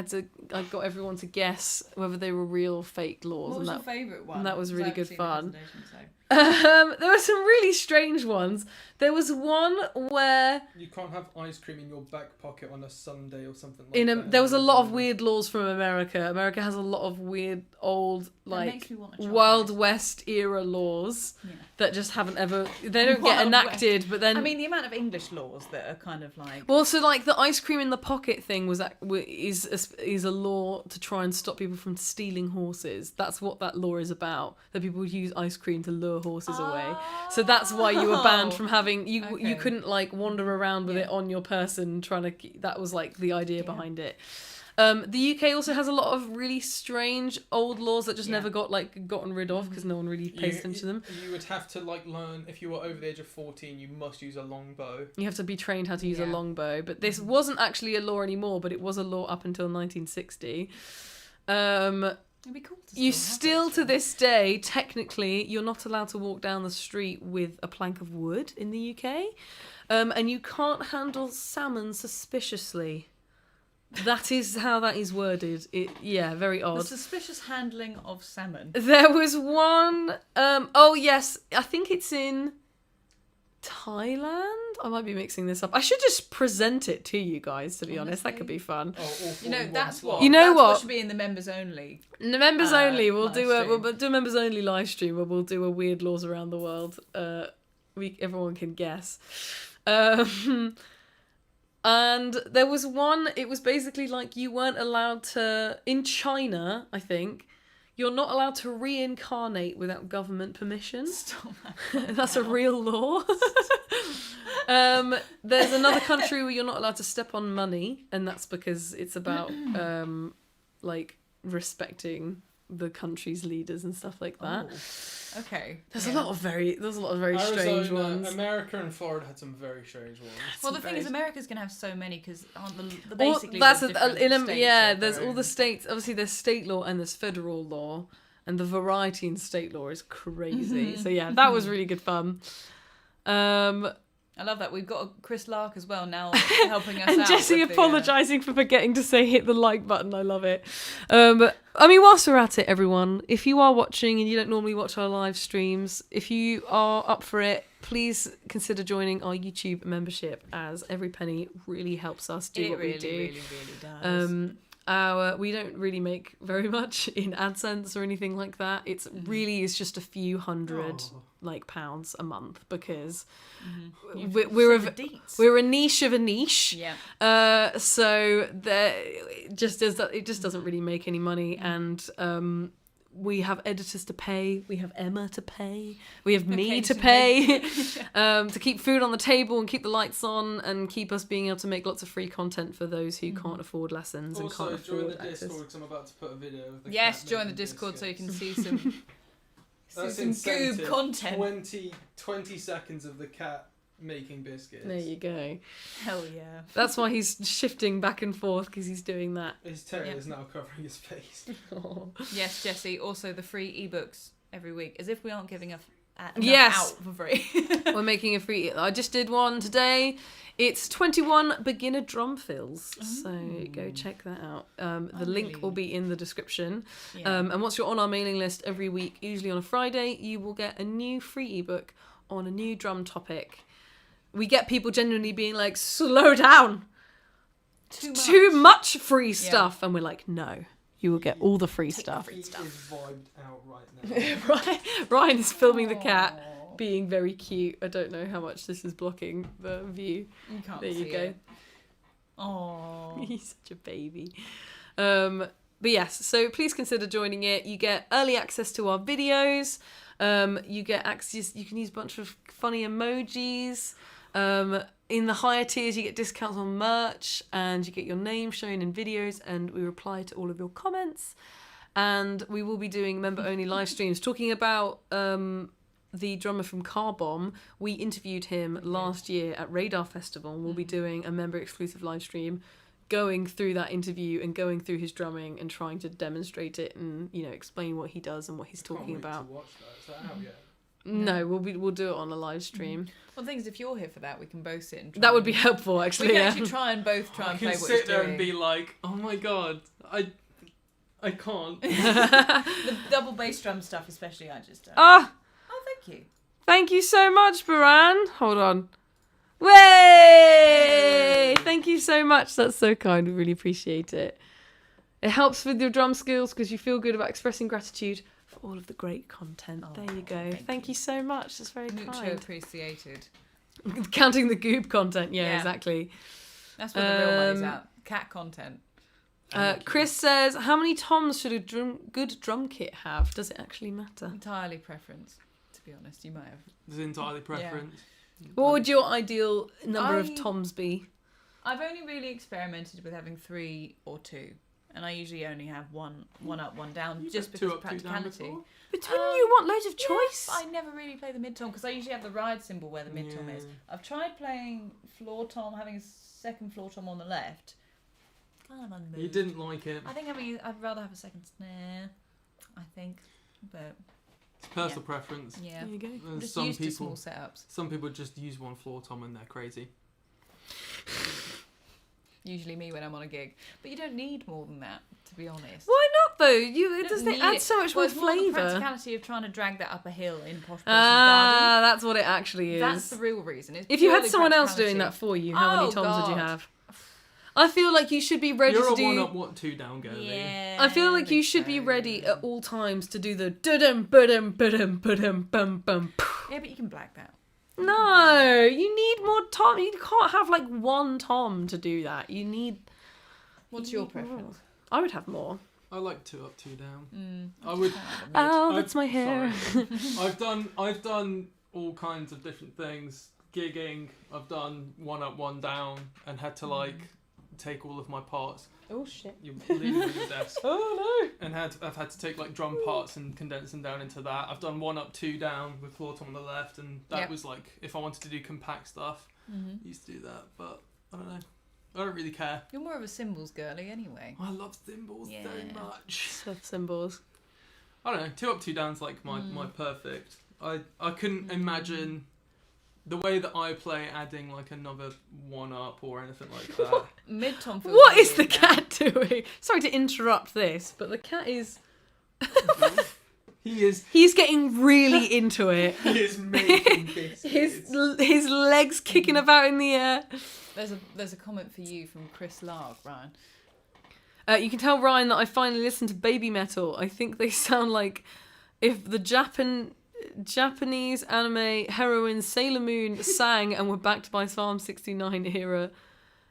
got everyone to guess whether they were real or fake laws. What was and your favourite one? and that was really Because good I haven't fun. seen the presentation, so. There were some really strange ones. There was one where You can't have ice cream in your back pocket on a Sunday or something like that. there was a lot of weird laws from America. America has a lot of weird old like makes me want a Wild chocolate. West era laws Yeah. that just haven't ever they don't get Wild enacted. But then I mean, the amount of English laws that are kind of like... well, so like the ice cream in the pocket thing is a law to try and stop people from stealing horses. That's what that law is about. That people would use ice cream to lure horses away. So that's why you were banned from having you Okay. couldn't like wander around with Yeah. it on your person trying to that was like the idea behind it. The UK also has a lot of really strange old laws that just Yeah. never got gotten rid of because no one really pays attention to them. You would have to learn, if you were over the age of 14, you must use a longbow. You have to be trained how to use a Yeah. longbow, but this wasn't actually a law anymore, but it was a law up until 1960. It'd be cool to You have still, it. to this day, technically, you're not allowed to walk down the street with a plank of wood in the UK. And you can't handle salmon suspiciously. That is how that is worded. Very The odd. suspicious handling of salmon. There was one... oh, yes. I think it's in Thailand? I might be mixing this up. I should just present it to you guys, to be honest. That could be fun. Oh, all You know, 41 that's what... slots. You know that's what? should be in the members only. The members only. We'll live do stream. we'll do a members only live stream where we'll do a weird laws around the world. Everyone can guess. And there was one. It was basically like you weren't allowed to in China. I think you're not allowed to reincarnate without government permission. Stop that. That's a real law. There's another country where you're not allowed to step on money, and that's because it's about like respecting the country's leaders and stuff like that. Oh, okay. There's a lot of very strange Arizona, ones. America and Florida had some very strange ones. Well, the thing is, very- America's going to have so many because aren't the Well, basically that's the different states have there's their all the own- states. Obviously, there's state law and there's federal law, and the variety in state law is crazy. So yeah, that was really good fun. I love that. We've got Chris Lark as well now helping us And out. Jessie with the, apologising for forgetting to say hit the like button. I love it. I mean, whilst we're at it, everyone, if you are watching and you don't normally watch our live streams, if you are up for it, please consider joining our YouTube membership, as every penny really helps us do It what really, we do. really, really does. We don't really make very much in AdSense or anything like that. It's really is just a few hundred pounds a month because we're a niche of a niche. Yeah. So it just doesn't really make any money, and we have editors to pay, we have Emma to pay, we have me to pay to keep food on the table and keep the lights on and keep us being able to make lots of free content for those who can't afford lessons and Also, can't join afford the access. Discord because I'm about to put a video of the Yes, cat join the making Discord so you can biscuits. see some That's some goob incentive. content. 20 seconds of the cat making biscuits. There you go. Hell yeah. That's why he's shifting back and forth, because he's doing that. His tail is now covering his face. Oh. Yes, Jessie. Also, the free ebooks every week, as if we aren't giving Yes. out for free. We're making a free. I just did one today. It's 21 beginner drum fills. So go check that out. The link will be in the description. Yeah. And once you're on our mailing list every week, usually on a Friday, you will get a new free ebook on a new drum topic. We get people genuinely being like, slow down. Too much free stuff. And we're like, no, you will get all the free stuff. He is vibed out right now. Ryan is filming the cat being very cute. I don't know how much this is blocking the view. You can't There see you go. it. Oh, He's such a baby. But yes, so please consider joining it. You get early access to our videos. You get access. You can use a bunch of funny emojis. In the higher tiers, you get discounts on merch, and you get your name shown in videos, and we reply to all of your comments. And we will be doing member-only live streams talking about the drummer from Car Bomb. We interviewed him last year at Radar Festival. We'll be doing a member-exclusive live stream, going through that interview and going through his drumming and trying to demonstrate it and, you know, explain what he does and what he's talking about. To watch that. Is that out yet? No, we'll do it on a live stream. Well, the thing is, if you're here for that, we can both sit and try. That would be helpful, actually. We can Yeah. actually try and both try I and can play what sit he's there doing. and be like, oh my god, I can't. The double bass drum stuff, especially, I just don't. Ah, Oh, thank you. thank you so much, Baran. Hold on. Way! Thank you so much. That's so kind. We really appreciate it. It helps with your drum skills because you feel good about expressing gratitude for all of the great content. Oh, there you go. thank Thank you so much. That's very Mucho kind. appreciated. Counting the goop content. Yeah, Yeah. exactly. That's where the real money's at. Cat content. Chris says, how many toms should a good drum kit have? Does it actually matter? Entirely preference, to be honest. You might have. It's entirely preference. What would your ideal number of I- toms be? I've only really experimented with having 3 or 2. And I usually only have one up, one down, You've just had because of 2 up, 2 down practicality. before? But don't you want loads of choice? I never really play the mid tom because I usually have the ride cymbal where the mid tom is. Yeah. I've tried playing floor tom, having a second floor tom on the left. Kind of unmoved. You didn't like it. I think I'd rather have a second snare. I think, but It's personal preference. yeah, There you go. I'm There's just some used to people. small setups. Some people just use one floor tom and they're crazy. Usually me when I'm on a gig, but you don't need more than that, to be honest. Why not though? You It does don't they need add it. so much Well, more it's more the flavour. practicality of trying to drag that up a hill in posh person's Ah, that's what it actually garden. is. That's the real reason. It's If you had purely someone else doing practicality. that for you, how many Oh, toms would you God. have? I feel like you should be ready You're to a do. 1 up, what 2 down girly. Yeah. I feel like you think should be so. ready at all times to do the da-dum, ba-dum, ba-dum, ba-dum, bum, bum. Yeah, but you can black that. No, you need more tom. You can't have like one tom to do that. You need. What's you your need more. preference? I would have more. I like 2 up, 2 down. Mm, I would. Oh, I've- that's my hair. I've done all kinds of different things. Gigging, I've done 1 up, 1 down, and had to like take all of my parts. Oh shit. You leave them on the desk. Oh And I've had to take like drum parts and condense them down into that. I've done 1 up, 2 down with floor tom on the left, and that Yep. was like if I wanted to do compact stuff, mm-hmm. I used to do that. But I don't know. I don't really care. You're more of a cymbals girly anyway. I love cymbals very Yeah. much. Stuff symbols. I don't know. 2 up, 2 down's like my perfect. I couldn't imagine the way that I play adding like another 1 up or anything like that. Mid tom feels What is the weird now. cat doing? Sorry to interrupt this, but the cat is. He is He's getting really into it. he is making biscuits. His legs kicking about in the air. There's a comment for you from Chris Lark, Ryan. You can tell Ryan that I finally listened to Baby Metal. I think they sound like if the Japanese anime heroine Sailor Moon sang and were backed by Psalm 69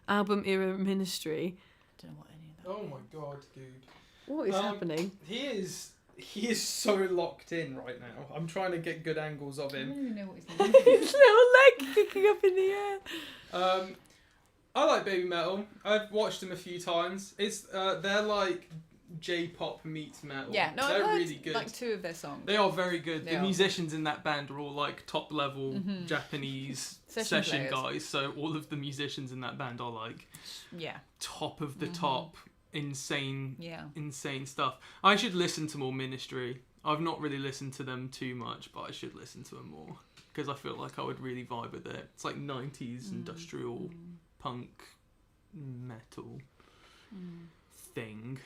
album era ministry. Don't know what any of that. Oh my god, dude. What is happening? He is so locked in right now. I'm trying to get good angles of I him. don't even know what he's doing. His little leg kicking up in the air. I like Baby Metal. I've watched them a few times. It's they're like J-pop meets metal. Yeah, no, they're I've heard really good. like 2 of their songs. They are very good. They The are. musicians in that band are all like top level Mhm. Japanese Session session players. guys. So all of the musicians in that band are like Yeah, top of the Mhm. top, insane yeah. stuff. I should listen to more Ministry. I've not really listened to them too much, but I should listen to them more because I feel like I would really vibe with it. It's like 90s industrial punk metal thing.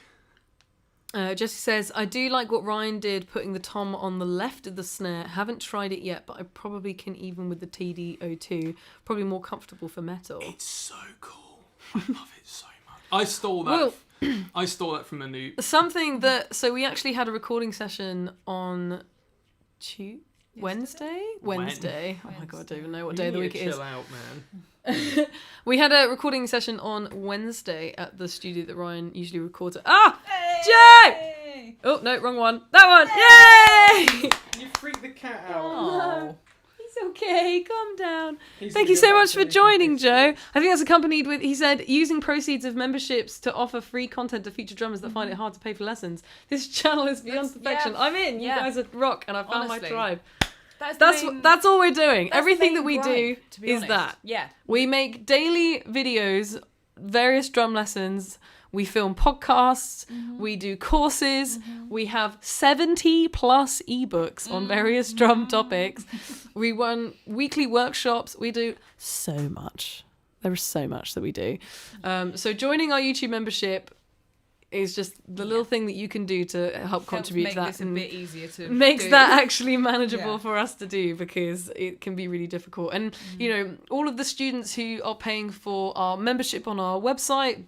Jesse says, I do like what Ryan did, putting the tom on the left of the snare. Haven't tried it yet, but I probably can even with the TD-02. Probably more comfortable for metal. It's so cool. I love it so much. I stole that. I stole that from a noob. Something that... So we actually had a recording session on Wednesday? Wednesday. Oh my god, I don't even know what day of the week it is. Chill out, man. We had a recording session on Wednesday at the studio that Ryan usually records at. Ah! Joe! Oh, no, wrong one. That one! Yay! You freaked the cat out. Oh. He's okay, calm down. He's Thank gonna you so go back much to for his joining, business. Joe. I think that's accompanied with, he said, using proceeds of memberships to offer free content to future drummers that find it hard to pay for lessons. This channel is beyond That's- perfection. yeah. I'm in. You Yeah. guys are rock, and I found my Honestly. tribe. That's That's all we're doing. that's the Everything main that we do gripe, to be is honest. that. Yeah. We make daily videos, various drum lessons. We film podcasts. We do courses. We have 70 plus ebooks on various drum topics. We run weekly workshops. We do so much. There is so much that we do. So joining our YouTube membership is just the little thing that you can do to help contribute make to that. this a and bit easier to makes do. that actually manageable Yeah. for us to do, because it can be really difficult. And you know, all of the students who are paying for our membership on our website,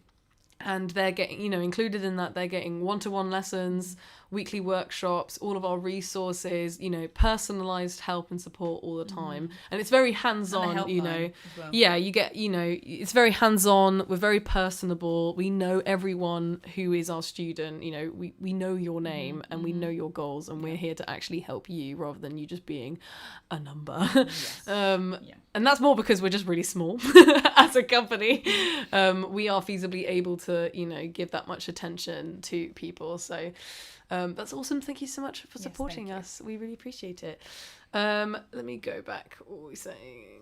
and they're getting, you know, included in that, they're getting one-to-one lessons, weekly workshops, all of our resources, you know, personalized help and support all the time. And it's very hands-on, you know. Well. Yeah, you get, you know, it's very hands-on. We're very personable. We know everyone who is our student. You know, we know your name and we know your goals, and we're here to actually help you rather than you just being a number. Yes. And that's more because we're just really small as a company. We are feasibly able to, you know, give that much attention to people. So that's awesome. Thank you so much for supporting us. We really appreciate it. Let me go back. What were we saying?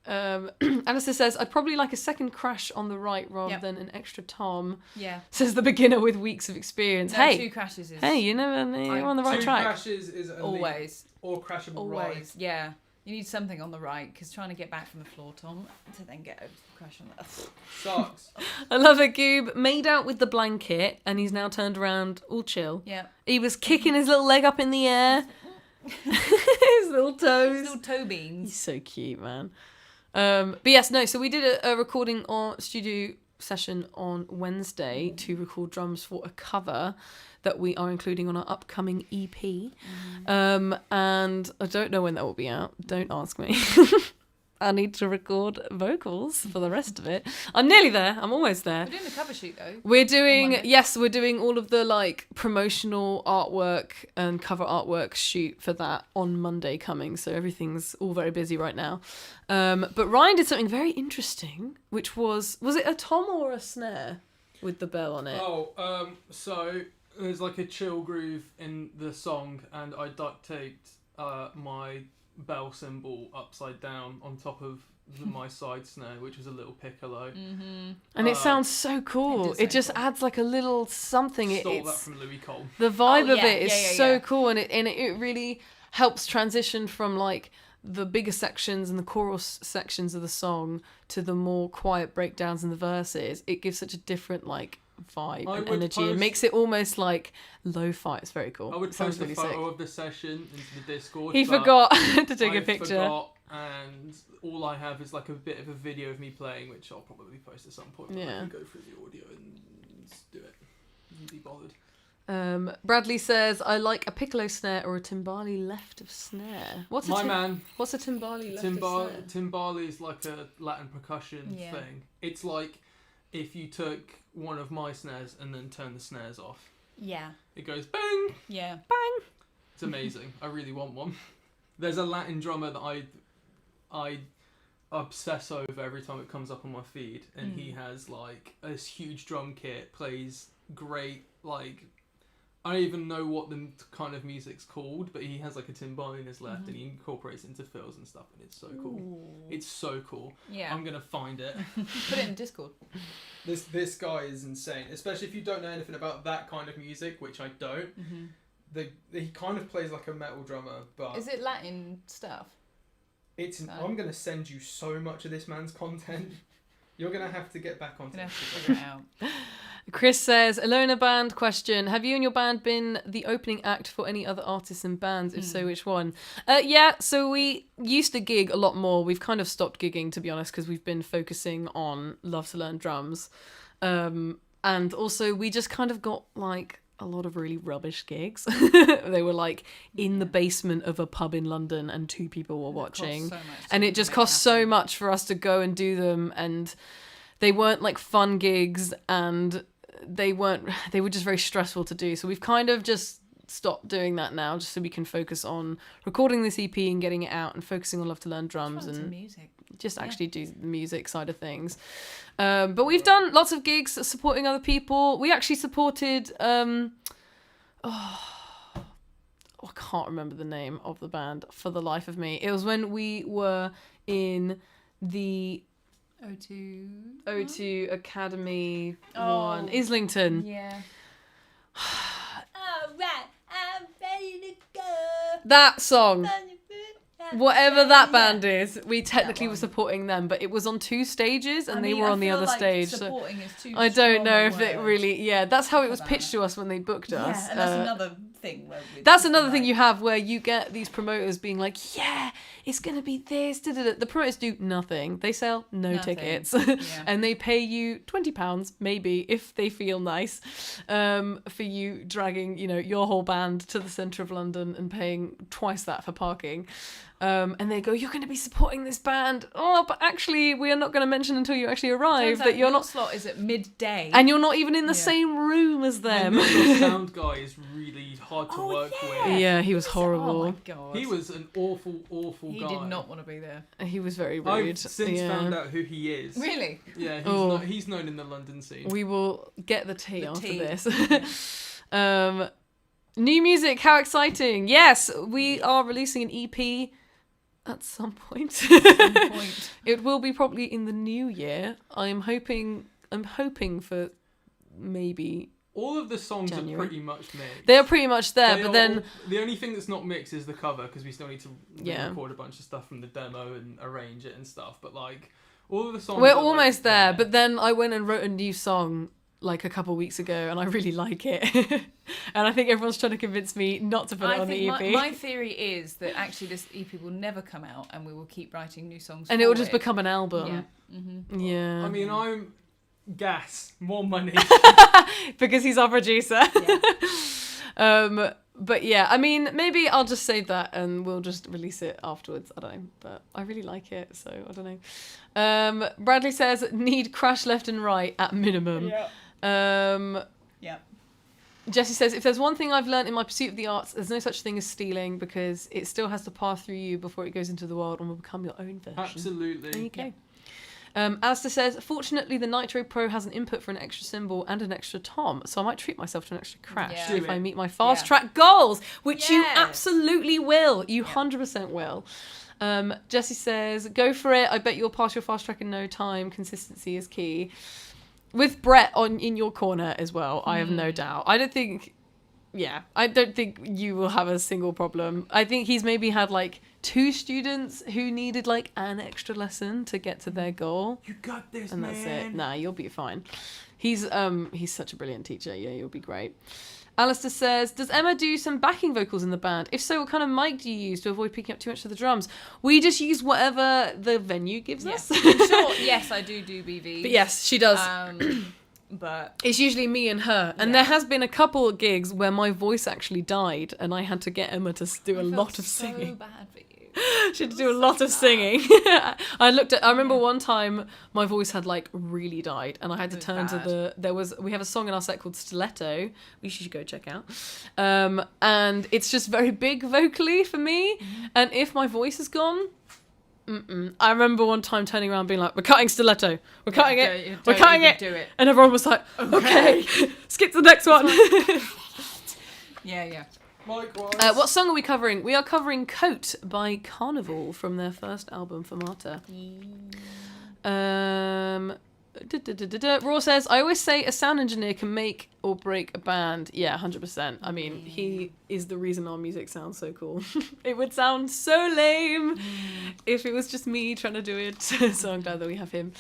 Alistair says, I'd probably like a second crash on the right rather than an extra tom. Yeah. Says the beginner with weeks of experience. No, hey, 2 crashes is hey, you never know, you're on the right 2 track. crashes is elite. always. Or crashable Always. right. Yeah. You need something on the right, because trying to get back from the floor, Tom, to then get over the crash on the... Sucks. I love it, Goob. Made out with the blanket, and he's now turned around all chill. Yeah. He was kicking his little leg up in the air. His little toes. Little toe beans. He's so cute, man. But yes, no, so we did a recording or studio session on Wednesday to record drums for a cover that we are including on our upcoming EP. And I don't know when that will be out. Don't ask me. I need to record vocals for the rest of it. I'm nearly there. I'm almost there. We're doing the cover shoot, though. We're On doing, Monday. yes, we're doing all of the like promotional artwork and cover artwork shoot for that on Monday coming. So everything's all very busy right now. But Ryan did something very interesting, which was it a tom or a snare with the bell on it? Oh, so there's like a chill groove in the song, and I duct taped my bell cymbal upside down on top of my side snare, which was a little piccolo. And it sounds so cool. does It sound just cool. adds like a little something. Stole that It's from Louis Cole. the vibe Oh, of yeah, it is yeah, so yeah. cool, and it really helps transition from like the bigger sections and the chorus sections of the song to the more quiet breakdowns in the verses. It gives such a different like vibe I and would energy. It post- makes it almost like lo-fi. It's very cool. I would It sounds post really a photo sick. of the session into the Discord. He but forgot to take a I picture. Forgot, and all I have is like a bit of a video of me playing, which I'll probably post at some point. But I Yeah. can go through the audio and do it. And be bothered. Bradley says, I like a piccolo snare or a timbali left of snare. What's a Man, What's a timbali left of snare? Timbali is like a Latin percussion Yeah. thing. It's like if you took one of my snares and then turned the snares off. Yeah. It goes bang. Yeah. It's amazing. I really want one. There's a Latin drummer that I obsess over every time it comes up on my feed, and he has like this huge drum kit, plays great, like I don't even know what the kind of music's called, but he has like a timbali in his left and he incorporates it into fills and stuff, and it's so cool. Ooh. It's so cool. Yeah. I'm gonna find it. Put it in Discord. This guy is insane, especially if you don't know anything about that kind of music, which I don't. he kind of plays like a metal drummer, but Is it Latin stuff? I'm gonna send you so much of this man's content. You're gonna have to get back I'm onto gonna it. have to figure it out. Chris says, Ilona band question. Have you and your band been the opening act for any other artists and bands? If so, which one? Yeah, so we used to gig a lot more. We've kind of stopped gigging, to be honest, because we've been focusing on Love to Learn drums. And also we just kind of got like a lot of really rubbish gigs. They were like in the basement of a pub in London and 2 people were watching. And it just cost so much for us to go and do them, and they weren't like fun gigs, and they were just very stressful to do. So we've kind of just stopped doing that now, just so we can focus on recording this EP and getting it out and focusing on Love to Learn drums and music. just actually do the music side of things. But we've done lots of gigs supporting other people. We actually supported I can't remember the name of the band for the life of me. It was when we were in the O2 Academy one, Islington. Yeah. All right, I'm ready to go. That song. Whatever that band is, we technically were supporting them, but it was on 2 stages and they were on the other stage. So I don't know if it really, that's how it was pitched to us when they booked us. Yeah, and that's another thing. That's another thing you have where you get these promoters being like, yeah, it's going to be this. Da-da-da. The promoters do nothing. They sell no tickets and they pay you £20 maybe if they feel nice for you dragging, your whole band to the centre of London and paying twice that for parking. And they go, you're going to be supporting this band. Oh, but actually, we are not going to mention until you actually arrive that you're not. Slot is at midday, and you're not even in the same room as them. The sound guy is really hard to work with. Yeah, he was horrible. Oh my god, he was an awful guy. He did not want to be there. He was very rude. I've since found out who he is. Really? Yeah, he's known in the London scene. We will get the tea after this. New music, how exciting! Yes, we are releasing an EP. At some point. It will be probably in the new year. I'm hoping for maybe all of the songs January. are pretty much mixed. They're pretty much there, but then the only thing that's not mixed is the cover, because we still need to record a bunch of stuff from the demo and arrange it and stuff. But like all of the songs, we're almost there. But then I went and wrote a new song like a couple of weeks ago, and I really like it. And I think everyone's trying to convince me not to put it on the EP. My theory is that actually this EP will never come out, and we will keep writing new songs. And it will just become an album. Yeah. Mm-hmm. Yeah. I mean, I'm gas, more money. Because he's our producer. Yeah. But yeah, I mean, maybe I'll just save that and we'll just release it afterwards. I don't know, but I really like it, so I don't know. Bradley says, need crash left and right at minimum. Yeah. Jesse says, if there's one thing I've learned in my pursuit of the arts, there's no such thing as stealing, because it still has to pass through you before it goes into the world and will become your own version. Absolutely. There you go. Alistair says, fortunately, the Nitro Pro has an input for an extra cymbal and an extra tom, so I might treat myself to an extra crash if I meet my fast track goals, which you absolutely will. You 100% will. Jesse says, go for it. I bet you'll pass your fast track in no time. Consistency is key. With Brett in your corner as well, I have no doubt. I don't think you will have a single problem. I think he's maybe had like 2 students who needed like an extra lesson to get to their goal. You got this, and that's it. Nah, you'll be fine. He's such a brilliant teacher. Yeah, you'll be great. Alistair says, does Emma do some backing vocals in the band? If so, what kind of mic do you use to avoid picking up too much of the drums? We just use whatever the venue gives us. Sure, yes, I do BV. But yes, she does. But it's usually me and her. And there has been a couple of gigs where my voice actually died and I had to get Emma to do a lot of singing. So bad for you. She had to do a lot of singing. I remember one time my voice had like really died and I had to turn to we have a song in our set called Stiletto, which you should go check out. And it's just very big vocally for me. And if my voice is gone, I remember one time turning around being like, we're cutting Stiletto. We're cutting it. We're cutting it. Do it. And everyone was like, okay. Skip to the next one. Yeah. Likewise. What song are we covering? We are covering Coat by Carnival from their first album, Fermata. Raw says, I always say a sound engineer can make or break a band. Yeah, 100%. I mean, he is the reason our music sounds so cool. It would sound so lame if it was just me trying to do it. So I'm glad that we have him.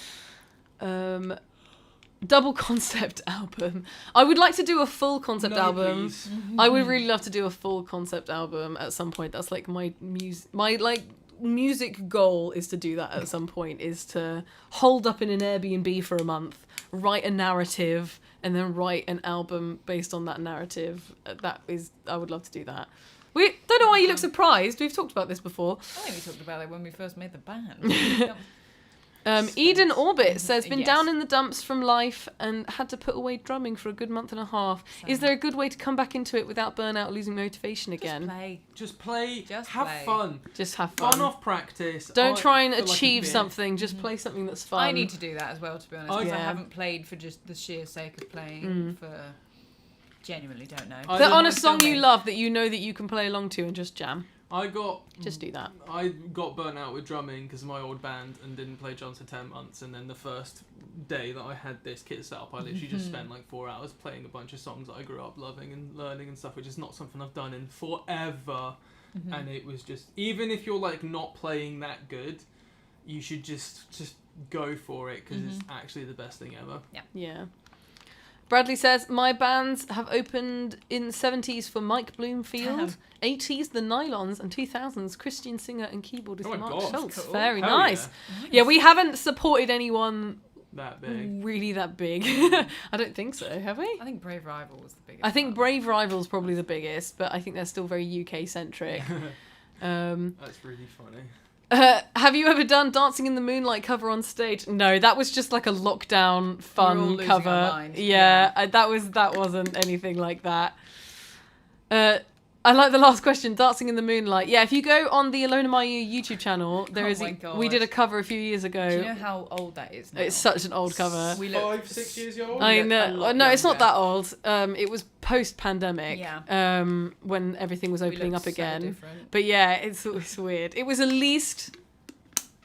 Double concept album. I would like to do a full concept album. Please. I would really love to do a full concept album at some point. That's like my music goal is to do that at some point, is to hold up in an Airbnb for a month, write a narrative, and then write an album based on that narrative. I would love to do that. We don't know why you look surprised. We've talked about this before. I think we talked about it when we first made the band. Eden Orbit says, been Yes. down in the dumps from life and had to put away drumming for a good month and a half. Is there a good way to come back into it without burnout or losing motivation again? Just play. Just have play. fun. Just have fun. Fun off practice. Don't try and I feel like a achieve beer. something. Just play something that's fun. I need to do that as well, to be honest, because I Yeah. haven't played for just the sheer sake of playing for... Genuinely don't know. I Put don't on know a song you filming. love that you know that you can play along to and just jam. I got Just do that. I got burnt out with drumming because of my old band and didn't play drums for 10 months. And then the first day that I had this kit set up, I literally just spent like 4 hours playing a bunch of songs that I grew up loving and learning and stuff, which is not something I've done in forever. And it was just, even if you're like not playing that good, you should just go for it because it's actually the best thing ever. Yeah. Bradley says, my bands have opened in the 70s for Mike Bloomfield, 80s The Nylons, and 2000s Christian singer and keyboardist Oh my Mark God, Schultz. cool. Very Hell nice. Yeah, we haven't supported anyone That big. really that big. I don't think so, have we? I think Brave Rival was the biggest I think one. Brave Rival's probably the biggest, but I think they're still very UK centric. That's really funny. Have you ever done Dancing in the Moonlight cover on stage? No, that was just like a lockdown We were all fun losing cover. our minds. Yeah, that wasn't anything like that. I like the last question, Dancing in the Moonlight. Yeah, if you go on the Ilona Mayu YouTube channel, there Oh is my God. we did a cover a few years ago. Do you know how old that is now? It's such an old cover. We look 5-6 years old. I look a know. lot No, it's not younger. that old. It was post-pandemic. Yeah. When everything was We opening look up so again. different. But yeah, it's weird. It was at least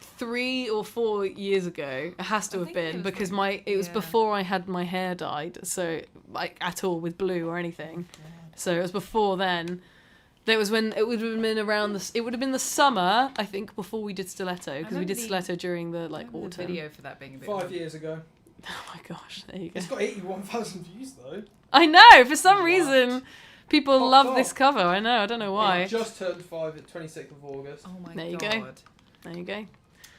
3 or 4 years ago. It has to I have think it been was because like- it was yeah. before I had my hair dyed, so like at all with blue or anything. So it was before then. That was when it would have been around the. It would have been the summer, I think, before we did Stiletto, because we remember did the- Stiletto during the like Remember autumn. the video for that being a bit 5 years ago. Oh my gosh, there you go. It's got 81,000 views though. I know, for some What? reason, people Popped love off. this cover. I know, I don't know why. It just turned 5 at 26th of August. Oh my There you God. go. There you go.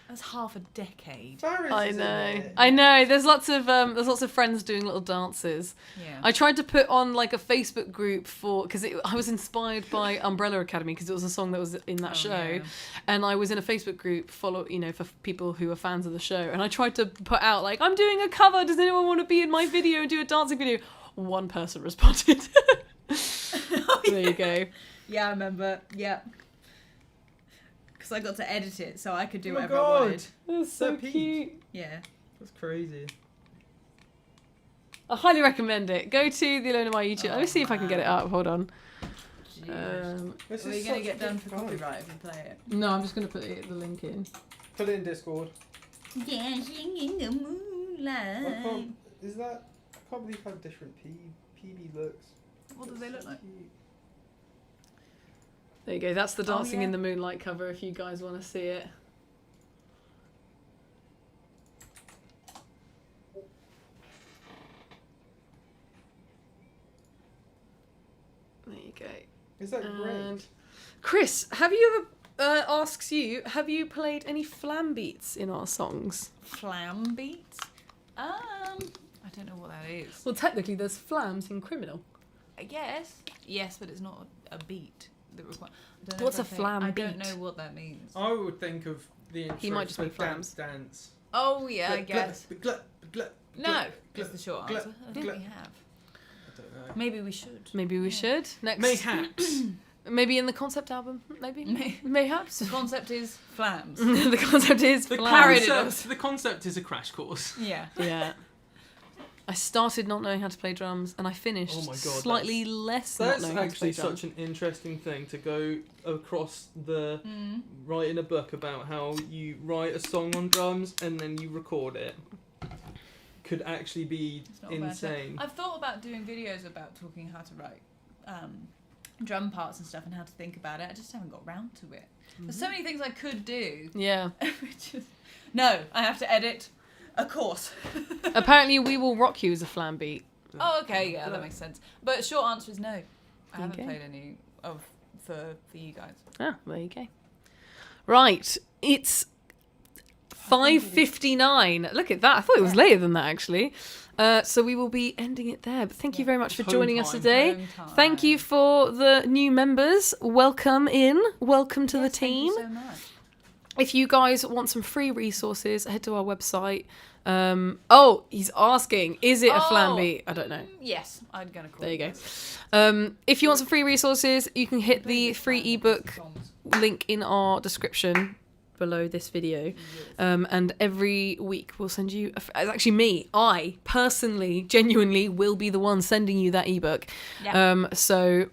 That's half a decade. Paris I is in know. it. I know. There's lots of friends doing little dances. Yeah. I tried to put on like a Facebook group because I was inspired by Umbrella Academy because it was a song that was in that show, Yeah. and I was in a Facebook group for people who are fans of the show, and I tried to put out like, I'm doing a cover. Does anyone want to be in my video and do a dancing video? One person responded. There you go. Yeah, I remember. Yeah. Because I got to edit it, so I could do Oh my whatever I God. wanted. That's so They're peak. cute. Yeah. That's crazy. I highly recommend it. Go to the Ilona My YouTube. Let me Oh, see if I can get it up. Hold on. Jeez. This Are is you going to such get a done good for vibe. copyright if you play it? No, I'm just going to put the link in. Put it in Discord. Dancing in the I moonlight. can't, I can't believe how different PB looks. What do they look like? There you go. That's the Dancing yeah. in the Moonlight cover if you guys want to see it. There you go. Is that great? And Chris, have you ever asks you, have you played any flam beats in our songs? Flam beats? I don't know what that is. Well, technically, there's flams in Criminal. Yes, but it's not a beat that requires. What's a flam I don't beat? know what that means. I would think of the intro. He might just for mean flams. Dance. Oh yeah, I Glut, guess. glut, glut, No, glut, is the short glut, answer. I don't think glut. we have. I don't know. Maybe we should. Maybe we should next. Mayhaps. Maybe in the concept album. Maybe. Mayhaps. The concept is flams. The concept is The flam. Parodied the concept is a crash course. Yeah. Yeah. I started not knowing how to play drums, and I finished Oh my God, slightly less not That's knowing how to play actually drums. such an interesting thing to go across the writing a book about how you write a song on drums and then you record it. could actually be It's not a bad insane. I've thought about doing videos about talking how to write drum parts and stuff and how to think about it. I just haven't got round to it. There's so many things I could do. Yeah. No, I have to edit a course. Apparently, We Will Rock You is a flam beat. Oh, okay, yeah, that makes sense. But short answer is no. I haven't Okay. played any for you guys. Ah, there you go. Right, it's 5:59. Look at that. I thought it was later than that, actually. So we will be ending it there. But thank you very much for Home joining us time. today. Home time. Thank you for the new members. Welcome in. Welcome to the Yes, thank team. you so much. If you guys want some free resources, head to our website. He's asking, is it a flam beat? I don't know. Yes, I'm gonna call. There you it go. this. If you want some free resources, you can hit the free ebook link in our description below this video. And every week we'll send you it's actually me. I personally, genuinely will be the one sending you that ebook. Yeah. So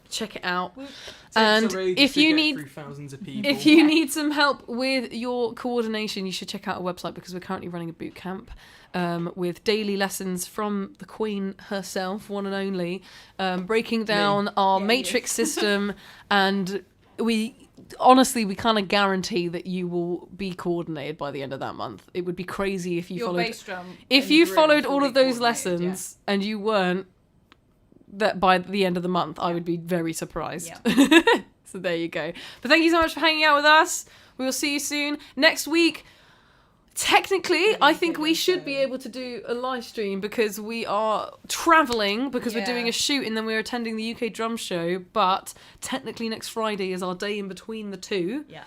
check it out. Takes And a rage if to you get need through thousands of people. if you need some help with your coordination, you should check out our website because we're currently running a boot camp with daily lessons from the Queen herself, one and only, breaking down our Yeah, matrix system, and we kind of guarantee that you will be coordinated by the end of that month. It would be crazy if you Your followed bass drum. if and you drums followed will all be of those coordinated, lessons and you weren't. That by the end of the month, I would be very surprised. So there you go. But thank you so much for hanging out with us. We will see you soon. Next week, technically, I think we should be able to do a live stream because we are travelling, because we're doing a shoot and then we're attending the UK drum show. But technically next Friday is our day in between the two. Yeah.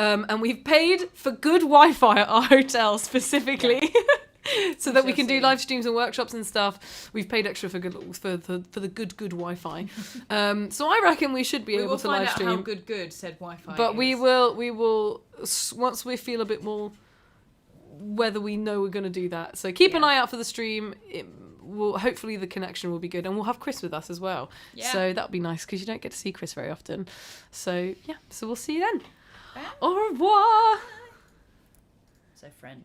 And we've paid for good Wi-Fi at our hotel specifically. So that we can do live streams and workshops and stuff. We've paid extra for the good Wi-Fi. So I reckon we should be able to live stream. How good said Wi-Fi. But is. we will once we feel a bit more whether we know we're going to do that. So keep an eye out for the stream. Hopefully the connection will be good, and we'll have Chris with us as well. Yeah. So that'll be nice because you don't get to see Chris very often. So yeah, so we'll see you then. Au revoir. So French.